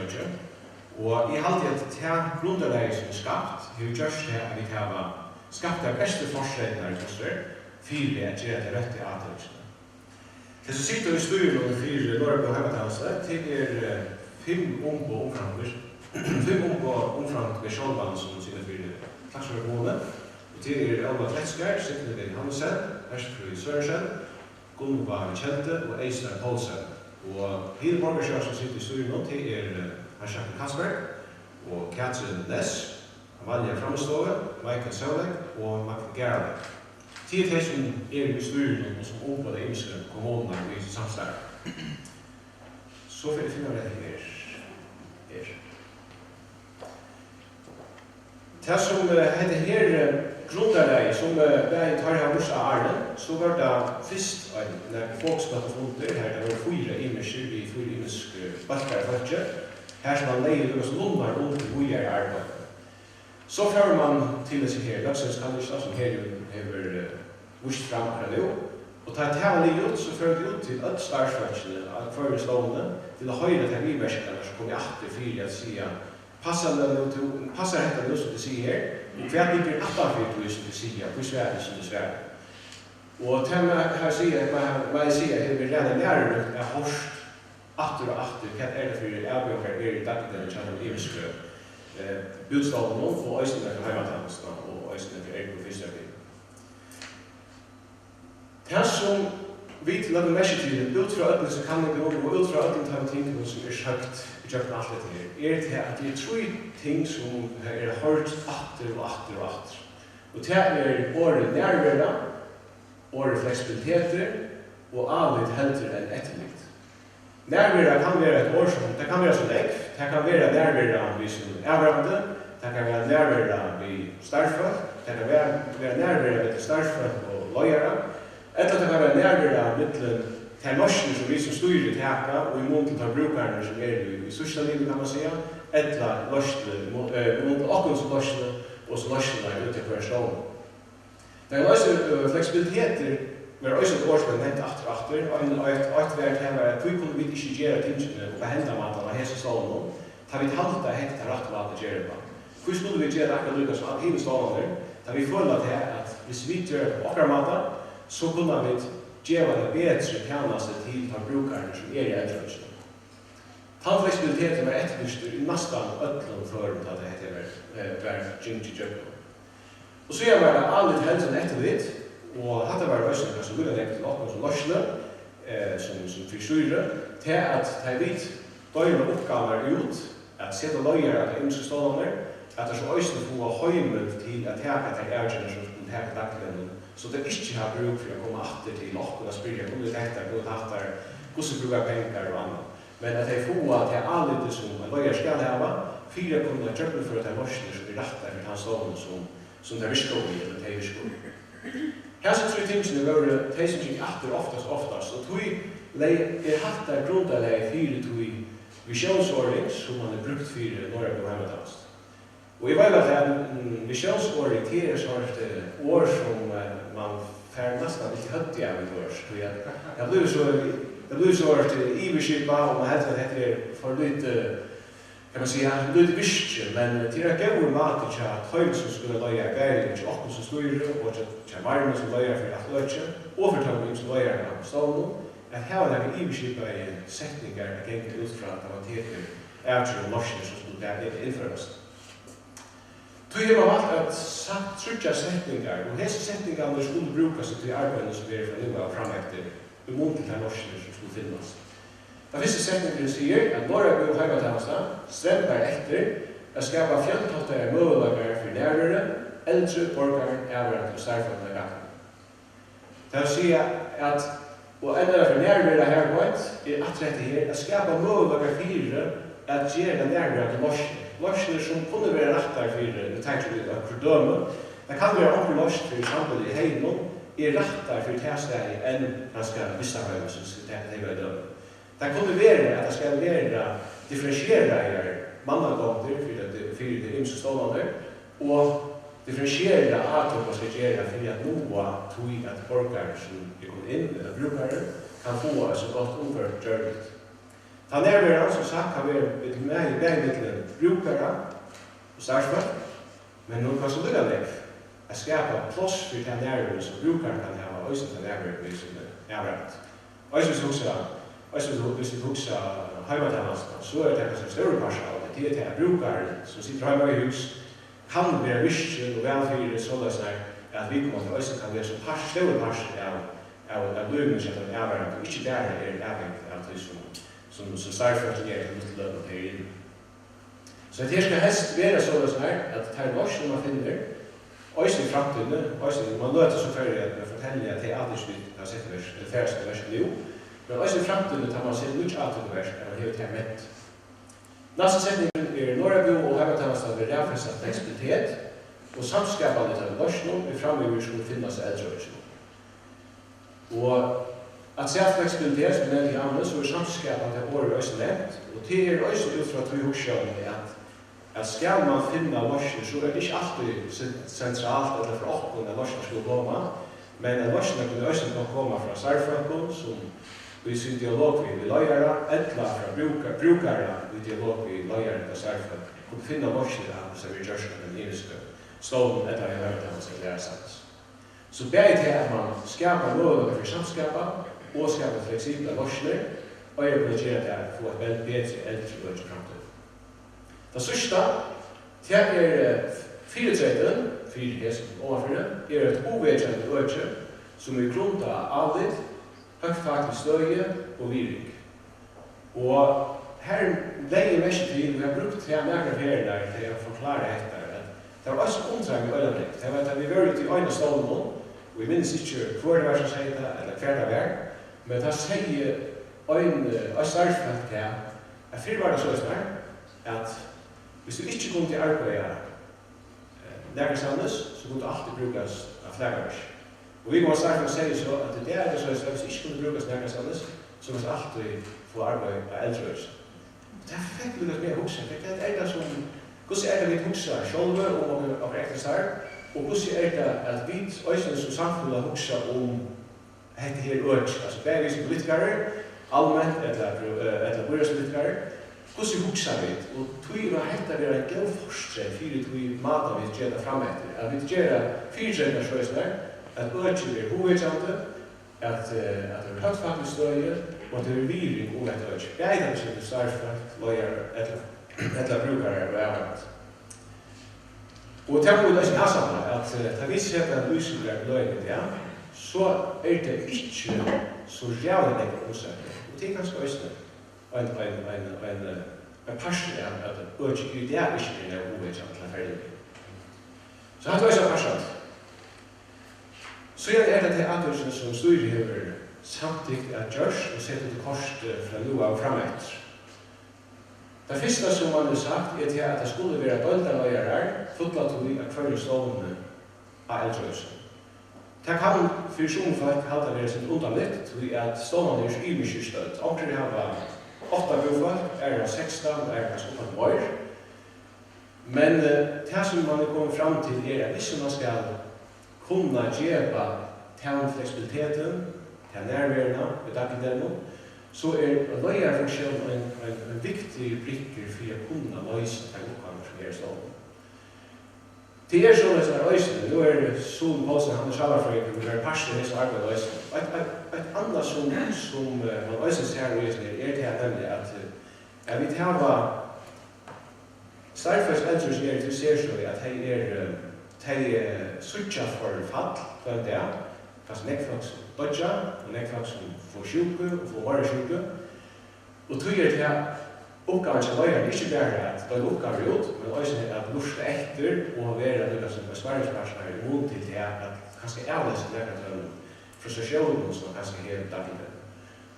och i allt det här grundläggande som skapat hur görs det att vi har skapat det bästa förutsättningar för att göra det rätt i atrum. Det som sitter i styrelsen och för Norrby och Hemmatanset till 5 unga omframgångar 5 unga omframgångar själva som sitter för klassrummet. Det är Elva Tretskär, sitter i Hansen, Ersfrøy Sørensen, Gunvar Kjente og Eisner Poulsen. Og Hilde Borgersjø som sitter i styrelsen til Hans-Jakob Kasper og Katrin Ness, Amalia Framstove, Mikael Søvleg og Martin Gerle. Til de som i styrelsen og som oppå det ymske kommunene i samstarv. Så får vi finne det her. Det som heter her grundläggande som väg tar jag bort Arne så var det först när folk ska ta fram det här det var 4 imager i 4 images backar fatje här som man lägger oss lundar runt i bojar arbete Så får man till sig här, Løgtingskandidater som här har vist fram här nu. Och tar tävla ut så för ut till att startfältet att föreslående till att höja det viverkarna så kommer jag att säga passar detta nu som det säger här. Och för att det blir 48 som det säger, hur svär det som det svär. Och tema här säger man säger att det redan närmare är hårt åter och åter. Vad är det för avgångar i dagen som är skrev. Budstaden och östern för hemmatjänsten och östern för ekofysiologi. Det som vi till att mäta till utifrån öppning så kan det gå och utifrån öppning tar ting som är sagt i köpt allt det här. Det att det är tre ting som är hört åter och åter och åter. Och det är året närvara, året flexibiliteter och allt helter än etterlikt. Närvara kan vara ett år som, det kan vara så lägg, det kan vara närvara vid som avgörande, det kan vara närvara vid startfölk, det kan vara närvara vid startfölk och lojare, eller det kan vara närvara mitteln till maskiner som vi som styr i täka och i mån till brukarna som är i största livet kan man säga, eller mot åkken som lösner och så lösner ute på en stånd. Det är också flexibiliteter. Men också ett år som är nämnt efter, och ett verk här var att vi kunde inte göra tingene och behända maten av hese stålen. Ta vi halta hektar rätt vad att göra på. Hur skulle vi göra akkurat lyckas att hinna stålen ta vi följa det här att hvis vi gör akkurat maten så kunde vi göra det bättre tjänste till de brukare som är i äldrevården. Tandflexibiliteten var efterlyst i nästan öppnen för att det heter var Jinji Jökko. Och så gör man aldrig hälsan eftervitt. Och hade varit lösningar som ville nämnt till åkken som lösner, som frisyrer, till att ta vitt döjla uppgavar ut, att sätta löjare att ymse stående, att det så ösne få höjmel till att täka till ärgärna som skulle täka dagligen, så det inte har bruk för att komma åter till åkken och spyrja, hur det tänkte, hur det hattar, hur det brukar pengar och annat. Men att det få att det är aldrig som en löjare ska ha, 4 kunder köper för att det är lösner som blir rätta för hans stående som det viskar i eller det viskar i. Kanske tror jag tingene var det som gick efter oftast. Och tog hatt där grundlägg för tog visionsordning som man brukt för några på hemmetast. Och jag vet att en visionsordning till är sånt år som man fär nästan lite hött i äventyrs. Jag blev så iverskipa och man hade det för lite kan man säga lite visst men till att gå mat till att höjd som skulle lägga gärna till och som styr och till varme som lägger för att lösa och för att som lägger på stålen att här är iverskipa i sättningar att gänga ut från att man heter efter maskiner som skulle där införas. Då är man valt att sagt trycka sättningar och dessa sättningar skulle brukas till arbeten som är från nu och fram efter emot till maskiner som skulle finnas. Den första sättningen säger att några god hemmatjänster strävar efter att skapa fjälltottare möjligheter för närvaro, äldre borgare, även och starföljande gatan. Det vill säga att, och ända för närvaro här på är att rättighet att skapa möjligheter för att göra närvaro till maskiner. Maskiner som kunde vara rättare för det tänkte vi att döma. Det kan vara också maskiner för exempel i hejmen är rättare för testare än ganska vissa höjder som ska döma. Det kunde vara att det ska vara differentierade mannagånger för det ymse stående och differentierade avtryck och ska göra för att noa tog att borgare som kommer in, eller brukare, kan få så gott omfört görligt. Ta närvaro som sagt kan vara med i vägmiddelen brukare och startfölk, men nu kan så lycka det att skapa plats för den närvaro som brukare kan ha och som närvaro blir som är överallt. Och hvis vi husker heimatjänsten, så är det kanske större partial till att brukare som sitter hemma i hus kan vara visken och välfyrde sådana att vi kommer att kan vara så större partial av lögningssätten i överallt och inte där är ävengt av det som startförst ger till lögn och period. Så det ska helst vara sådana att tar vars när man finner Øysen i framtiden, man løter så før at man forteller at det er aldri slik at man setter det færste verset nå. Men Øysen i framtiden tar man sett mye alltid vers enn man helt har mett. Næste setningen er Norrebo og hemmetjenester ved rævfestet fleksibilitet og samskapende til løsning vi fremover skulle finnes eldreøysen. Og at se fleksibilitet som nevnt i andre, så er samskapende til året Øysen nevnt, og til Øysen ut fra 2 hoksjøen at at skal man finna løsner, så det ikke alltid sentralt eller for åkken at løsner skulle komme, men at løsner kunne også komme fra særfolken, som vi sin dialog vi løyere, eller fra brukere vi dialog vi løyere til særfolk, kunne finne løsner av så vi gjør den iriske stålen eller i høyre til å lære sammen. Så begge til at man skaper muligheter for samskapet, og skaper fleksible løsner, og jeg vil gjøre det for et veldig bedre eldre løsner fremtid. Det sørste, det 4-treten, 4 hesten overfor, et uvedkjent øke som grunnet av litt, høyfaglig støye og viring. Og her leier mest til, vi har brukt her nærmere ferier til å forklare dette, det var også omtrang i øyeblikk. Det var at vi var ute i øyne stålen nå, og vi minnes ikke hvor det var som sier det, eller hver det var, men det sier øyne startfakt til at før var det så snart, at hvis du ikke kunne til arbeid nærmere så kunne det alltid brukes av flaggers. Og vi må starte med å si så at det så at hvis ikke kunne brukes nærmere så må det alltid få arbeid av eldre. Det fikk vi litt mer hukse. Det det som hvordan det vi hukser selv om ektes her, og hvordan det at vi også som samfunnet hukser om dette her øk, altså begge som politikere, allmänt eller bøyerspolitikere, hvordan hukser vi, og tog var dette være en god forskjell for tog maten vi gjør frem etter, at vi gjør 4 generasjoner, at øk er hovedkjente, at det er høytfaglig støye, og at det er viring og et øk. Begge som er startfagt, løyer, eller brukare og annet. Og det må vi også avsamle at da vi setter en usikker løgnet igjen, så det ikke så jævlig lenger usikker. Og det ganske også en passion at det ikke er en uvedkjent til ferdig. Så han tar også passion. Så det til Andersen som styrer hever samtidig at gjørs og setter til kors fra nå av fremetter. Det første som man har sagt til at det skulle være døldeløyer her, fullt til at hver stående av eldrøysen. Det kan for sånne folk ha det vært sin underlitt, til at stående er i mye støtt. Omkring har 8 boffolk, 16, kanskje oppe mer. Men det som man har kommet frem til at hvis man skal kunne gjøre til fleksibiliteten, til nærværende, ved dagligdelen, så løyerfunksjonen en viktig brikker for å kunne løse til oppgaver som stående. Det sånn at det løsene, nå Sol Poulsen, han sjallerfrøyken, og det parster som arbeider løsene. Et annet som man løsene ser løsene til nemlig at vi tar startførst eldre som til ser så at de suttja for fall for en dag, kanskje nekfolk som dodja, og nekfolk som får sjuke og får vare sjuke. Og tog til at oppgaven til løyeren ikke bare at det er oppgaver ut, men også at lusta etter og være noe som besvaringspersoner er imot til det at kanskje avlese nærmere frustrasjonen som kanskje er daglig.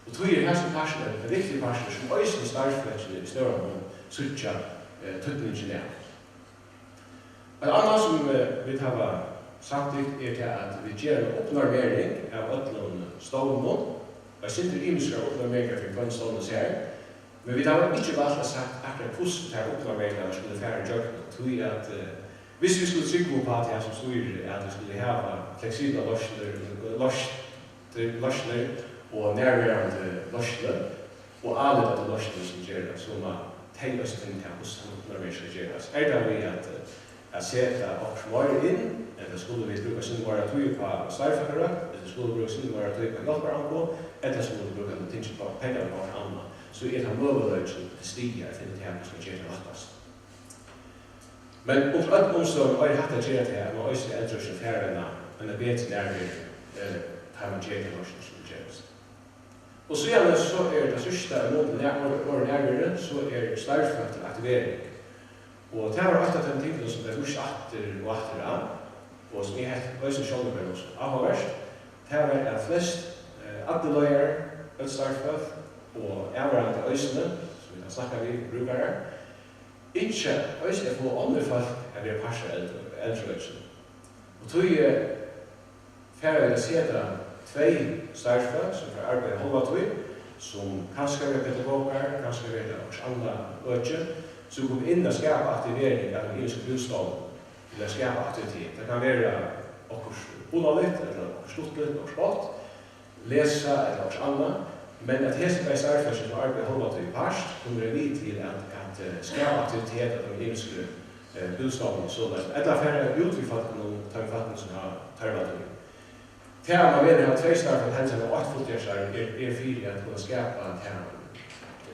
Og tog her som personer, en viktig personer som også er startfleksjoner i større om suttja tøttningen er. En annen som vi har samtidig til at vi gjør en oppnormering av ødlån stående, og jeg synes det er imiske oppnormeringer for hva stående ser, men vi har ikke valgt å sagt akkurat hvordan det oppnormeringene skulle fære jøkken, tror at hvis vi skulle trykke på at jeg som styrer at vi skulle ha fleksible løsner og nærværende løsner, og alle dette løsner som gjør det, så man tenker oss til hvordan oppnormering skal gjøres. Det vi at sette oss mer inn, eller skulle vi bruke sin moratorium på startfakere, eller skulle vi bruke sin moratorium på hjelperanko, eller skulle vi bruke noe ting på penger på noe annet. Så det mulighet til å stige at det her skal gjøre det rettest. Men under alle omstående har jeg hatt å gjøre det her, men også eldre som færre enn det bedre nærmere har man gjør det norsk som gjøres. Og så gjerne så det sørste mot nærmere, så startfakt til aktivering. Og det var et av de tingene som ble gjort atter og atter av, og som jeg også selv ble også avhåverst. Det var at flest alle løyer, startfakt, og avhverandre øysene, som vi kan snakke vi brukere, ikke øysene få andre folk enn vi parser eldre øysene. Og tog færre å se det 2 startfag som får arbeide halva tog, som kanskje er pedagoger, kanskje er det også andre øyne, så går vi in och skapa aktivering av en enskild bostad eller skapa aktivitet. Det kan vara också olagligt eller sluttligt och sport, läsa eller också annat. Men att hälsa i startfärsen och arbeta hålla till past kommer det vid till att skapa aktivitet av de enskilda bostaden så där. Ett av färre utvifatten och tarfatten som har tarvat det. Tär man vill ha två starka hälsan och 8 fotgärsar är fyra att kunna skapa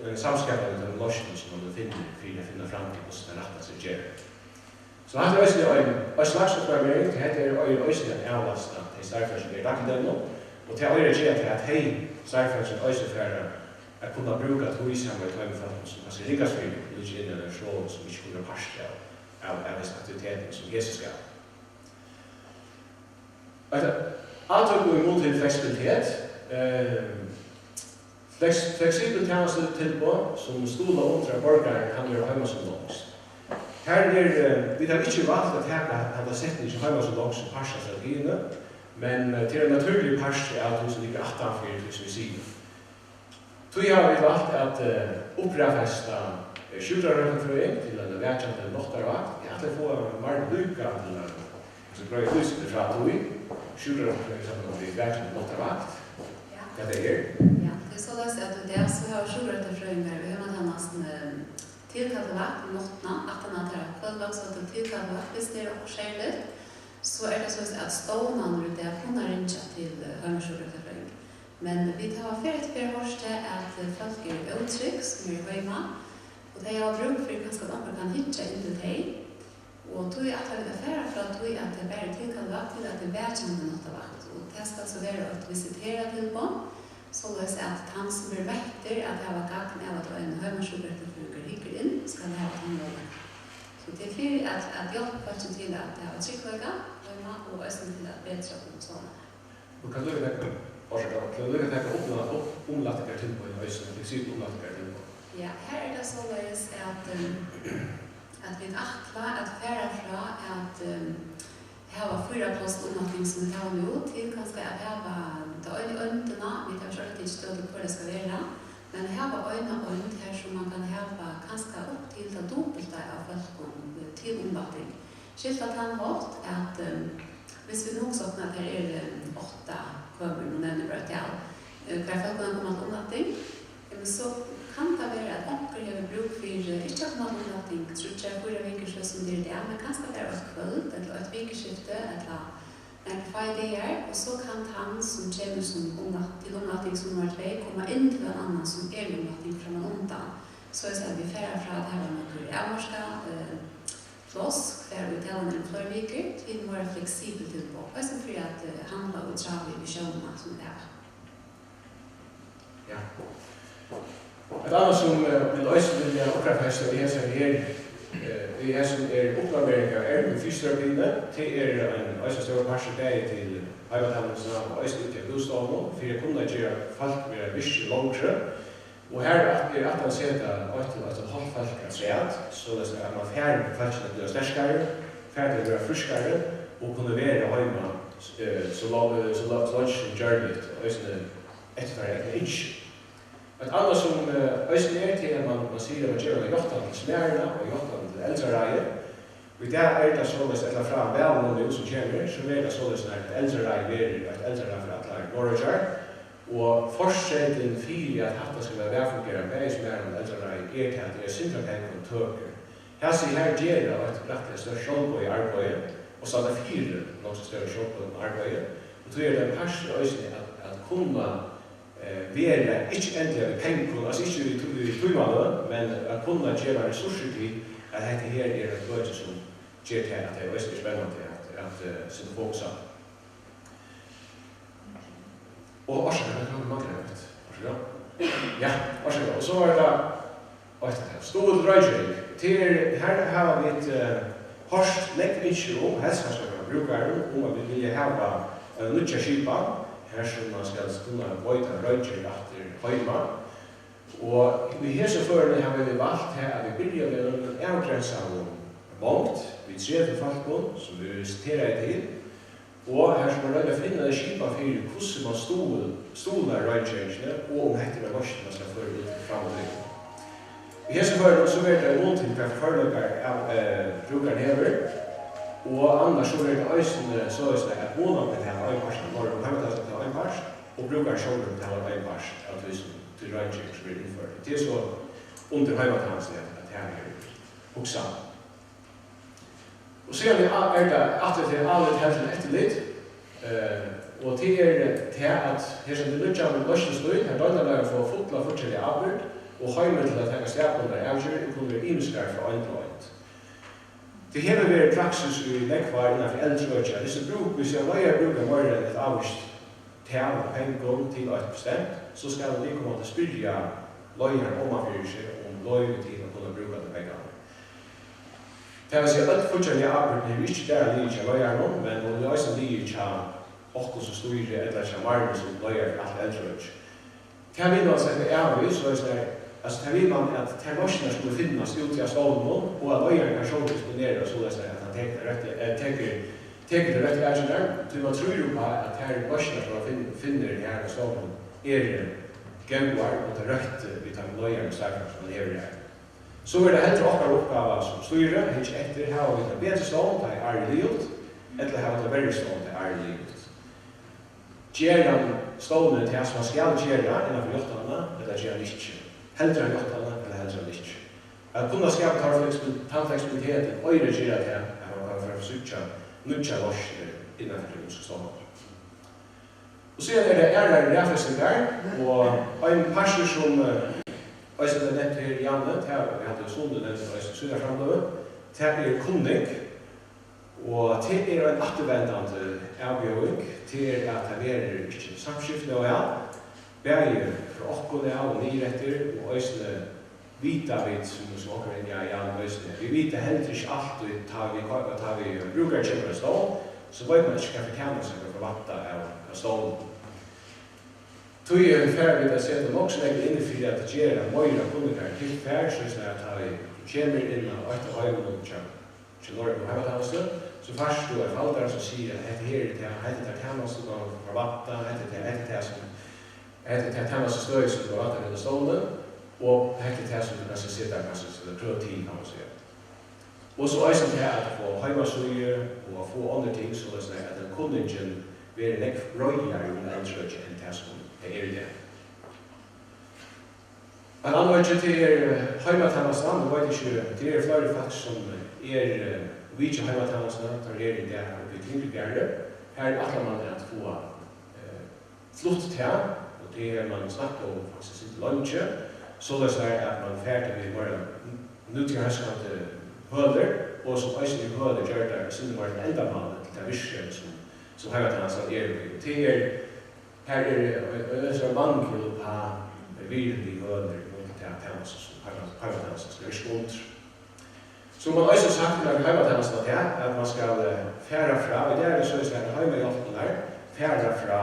en samskapning av en lösning som man finner för att finna fram till hos den rätta sig ger. Så att det är en slags experimentering, det heter en avlasta till starkfärsen i dagen och till öre ger till att hej starkfärsen ösefärre att kunna bruka att hos samma tarfatten som kanske ligger för ligger in i en slå som inte kunde passa av aktiviteten som Jesus ska. Allt går emot till flexibilitet. Flexibel tjänstetilbud som stolar under borgare kan göra hemma som långs. Här vi har inte valt att hävda att det sätter inte hemma som långs som passar strategierna, men till en naturlig pass är allt som ligger 18 vid sidan. Då har vi valt att upprätta skjutarröntgenfröing till en vägkännande lottarvakt. Jag hade fått mer lycka till så bra i huset från att vi skjutarröntgenfröing som blir vägkännande lottarvakt. Ja, det är. Ja, det är så att det är så har skjutarröntgenfröing där vi har man nästan tillkallade vakt om lottna att den här kvällvax så att tillkallade vakt visst är också skäligt så är det så att stånan ut där kunna ringa till skjutarröntgenfröing. Men vi tar färdigt för första att folk är uttryck som är hemma. Och det jag har bruk för ganska långt man kan hitta in till dig. Och då är att vi affärer för att vi att det är tillkallad vakt till att det är världskännande något av vakt. Och det ska så vara att visitera till på. Så det är att han som är väkter att det var gagn av att en hemmasjukvärtefruker hickar in ska det här tandvården. Så det är för att hjälpa faktiskt till att det har trycklägga hemma och östen till att bättre om sådana. Och kan du lägga omlattningar till på i hösten, flexibel omlattningar till på? Ja, här är det så att vi aktlar att färra från att här var 4 plus omlattning som vi har nu till ganska att här var öntena, vi tar själv inte stöd på det ska vara. Men här var öna önt här som man kan häva ganska upp till det dubbelta av folk till omlattning. Skilt att han hårt att hvis vi nog saknar att det är 8 kommer och nämner bara till kvar folk kan komma till omlattning. Så kan det vara att onkel har bruk för inte att man omlattning tror jag 4 veckor som det är det, men kanske det är ett kväll eller ett veckskifte eller en Friday och så kan han som kommer som till omlattning som nummer 2 komma in till en annan som är omlattning från en undan. Så är det vi färre från att här var några avmarska plås kvar vi talar en flera veckor till vara flexibel till på. Och så för att handla och dra i visionerna som det är. Ja. Ett annat som vill också vilja upprätta i hälsa vi är som är uppgraderingar är med fysioterapierna till en östra stora parser till Heimatalensna och östra ut i bostaden för att kunna göra folk med mycket långre. Och här är att man sätta att ha folk att säga så att man färd folk att bli starkare, färd att bli friskare och kunna vara hemma så långt journeyt östra efter en inch. Ett annat som östra är till att man ser att man gör jottan till smärna och jottan till äldrerejer. Och där är det så att alla fram väl nu som kommer så är det så att äldrerej blir ett äldrerej för att norrajar. Och forskningen för att det ska vara välfungerande bergsmärna äldrerej är till att det är syntrapengar och töker. Här ser här ger det ett rätt större roll på i arbetet och så att det 4 något större roll på arbetet. Och då är det en pass att kunna vara inte ändliga pengar, alltså inte i tujmannen, men att kunna ge resurser till att det här är ett budget som ger till att det är spännande att sätta fokus på. Och varsågod, det kommer man grävt. Varsågod. Ja, varsågod. Och så är det stor dröjning. Här har vi ett hårst läckvitt om hälsoansvaret brukaren om att vi vill ha nya skipan. Här som man ska kunna vojta röjtjör efter hemma. Och vi här så förrän har vi valt här att vi börjar med en avgränsad vångt. Vi ser till falkon som vi visiterar till. Och här ska man röjda finna en skipa för hur man stolar röjtjörna och om hette med varsin man ska föra ut framåt. Her så var så det en måltid för förlökar brukar hever och annars så är det ösen så är det att månaden det här en pars var det har det en pars och brukar själva det har en pars att vi till ranching som är inför. Det är så under hemmatansen att här är också. Och sen är det att det är allt helt efterligt och det är att här som det lutjar med lösningsstöd här då där får fotla fortsätta arbete och heimen til at hekka stjærkunder avgjør kunne imskar fra endløyt. Det hele vært praksis i nekvar innenfor eldrøyja. Hvis jeg leier bruker mer enn et avvist tal og pengekom til et bestemt, så skal man like måtte spyrja leier om man fyrir seg om løyve til å kunne bruke det pengene. Det vil si at alt fortsatt arbeid er ikke der lige til leier nå, men det er også lige til åkken som styrer eller til margen som leier alt eldrøyja. Det vil man sette avvis, så er det alltså här vill man att termoscherna skulle finnas ut i stålen och att öjaren kan själv disponera så att han täcker det rätt agenda. Så man tror ju på att här termoscherna som finner det här stålen är gängvar och det rätt vid den öjaren starkare som är det här. Så är det helt åkar uppgava som styrer, inte efter här har vi den bättre stålen, det är livet, eller här har det värre stålen, det är livet. Gärna stålen till att man ska gärna innanför hjortarna, eller gärna inte. Heldre enn hjortarna, eller heldre enn ikke. At kunne skapa tannfleksibiliteten, øyre gira til at man kan forsøkja nutja lorsjer innenfor det huske stående. Og så er det refleksningar, og en parser som Øystein er nevnt her i Janne, vi hadde Sonde nevnt Øystein Sudar framløve, det er kunning, og det er en attervendende avgjøring til at det er ikke samskiftet og bæger fra okkone av og nyretter, og Øystein vita vid som åker inn i Jan Øystein. Vi vita heller ikke alt, og tar vi brukar kjemper av stål, så vet man ikke hva for tjener som kan forvatta av stålen. Tog er ferdig å se det nok så lenge innenfor at det gjør møyre kunninger til fær, så at vi kommer inn og etter høymen til Norge på Heimathavnstød, så først du er faldere som sier at dette her er det tjener som kan forvatta, dette er det tjener som støy som kan forvatta med stålen, og dette er det som du kanskje sitter til prøve tid, kan man si. Og så er det at få heimasøyer og få andre ting, så at den kunningen blir nekk røyere enn eldrøyre enn det som er det. En annen vei til heimatannastan, det vet ikke, det er flere folk som vi ikke heimatannastan, der er det oppe i Klinkelbjerre. Her er alle man at få flott til, og det er man snakker om faktisk sitt lunsje, så det er at man ferdig med bare nutighetsskapte høler, og som også i høler gjør det, så det var en enda mann til det virke som heimatannastan er. Her er en mangel på virkelig høler til heimatannastan skal være skånt. Så man har også sagt at heimatannastan at man skal fære fra, og det er det så at heimahjelpen fære fra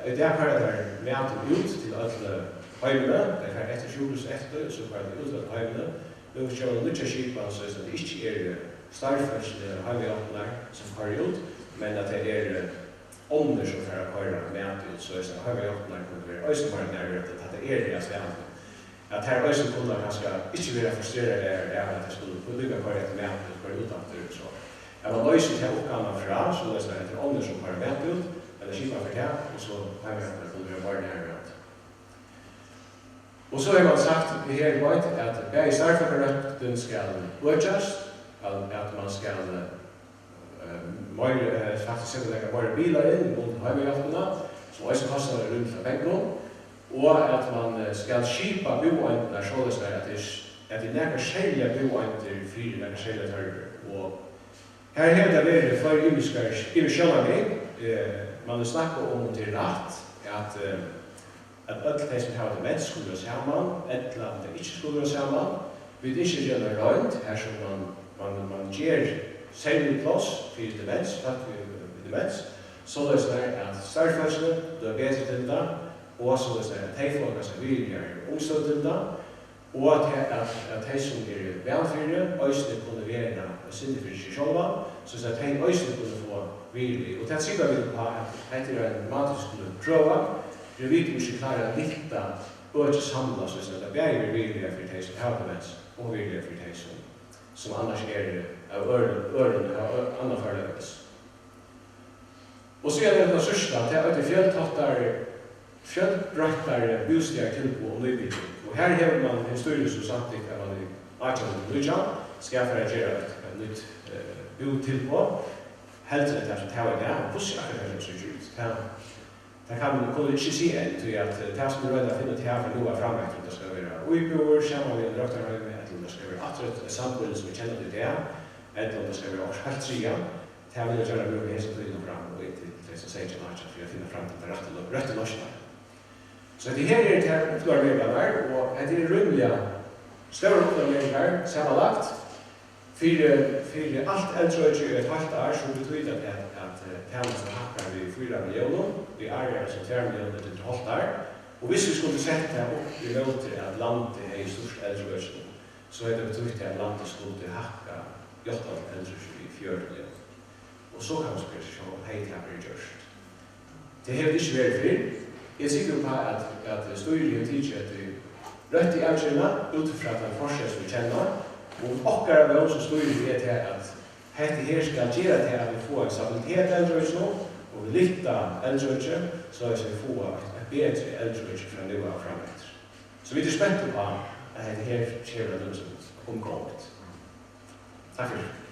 det er maten ut til alle heimene, det er etter 20 etter, så fære det ut til heimene. Nå skal man lytte skipa så at det ikke er startførsene heimahjelpen som fære ut, men at det er ånder som får køyre med ut, så er heimahjelpen kunne være øystemarken nærmere at det er det jeg at her øysten kunne kanskje ikke være frustreret av at det skulle lykke køyre etter med ut, køyre utanfor. Så jeg var løysen til oppgaven fra, så det er ånder som køyre med ut, eller skipa for det, og så heimahjelpen kunne være bare nærmere. Og så har man sagt her i Veit at begge startførerretten skal økjast, at man skal faktisk sette deg bare biler inn mot heimahjelpene, som også koster rundt fra Benglund, og at man skal skipa boendene således at det nekker skjellige boender fri nekker skjellige tørger. Og her er det vært flere immeskjønner man snakker om til rett, at alle de som har demens skulle være sammen, eller at de ikke skulle være sammen, vil ikke gjøre rønt, her som man gjør særlig plass for demens, således at startførsene er bedre til det, og således at de folk som vil gjøre omstød til det, og at de som er velfyrre, øyne kunne være sinne for seg selv, så at de øyne kunne få virkelig. Og det sier vi på at dette er en mat vi skulle prøve, for vi ikke klarer å lytte bøker samlas, så det blir virkelig for de som har demens, og virkelig for de som annars av øren av andre forløpes. Og så det den sørste, at det er fjellbrøttere bostier tilbud og nybygging. Og her har man en historie som samtidig av man i 1800 skal for å gjøre et nytt botilbud. Helt til det som tar i det, og plutselig akkurat det som ser ut. Det kan man kunne ikke si enn til at det som er rød å finne til her for noe er fremvekt, det skal være uiboer, sammen med en røkterhøyme, eller det skal være atret samfunnet som vi kjenner til det, eller det skal være helt tryggen. Det vil jeg gjøre bruke hese tiden fram, og ikke det som sier til Marcha, for å finne frem til det rette norskene. Så det her til oppdragleggene der, og det rymlige større oppdragleggene sammenlagt, for alt eldrøyde et halvt år, så betyder det at tjenesten hakker vi 4 millioner, vi altså 4 millioner til et halvt år, og hvis vi skulle sette det opp i måte at landet er i størst eldrøyde, så det betyder at landet skulle hakke 8 eldrøyde i 4 millioner. Og så kan vi spørre seg om hei til å bli gjørst. Det har ikke vært fri. Jeg er sikker på at styrlige tidser etter rødt i avgjørende, utifra den forskjell som vi kjenner, og okkar av oss som styrlige er til at dette her skal gjøre til at vi får en stabilitet eldrøyde nå, og vi lytter eldrøyde, så vi skal få et bedre eldrøyde fra nå og fremover. Så vi er spent på at dette her skjer noe som omgått. Takk for det.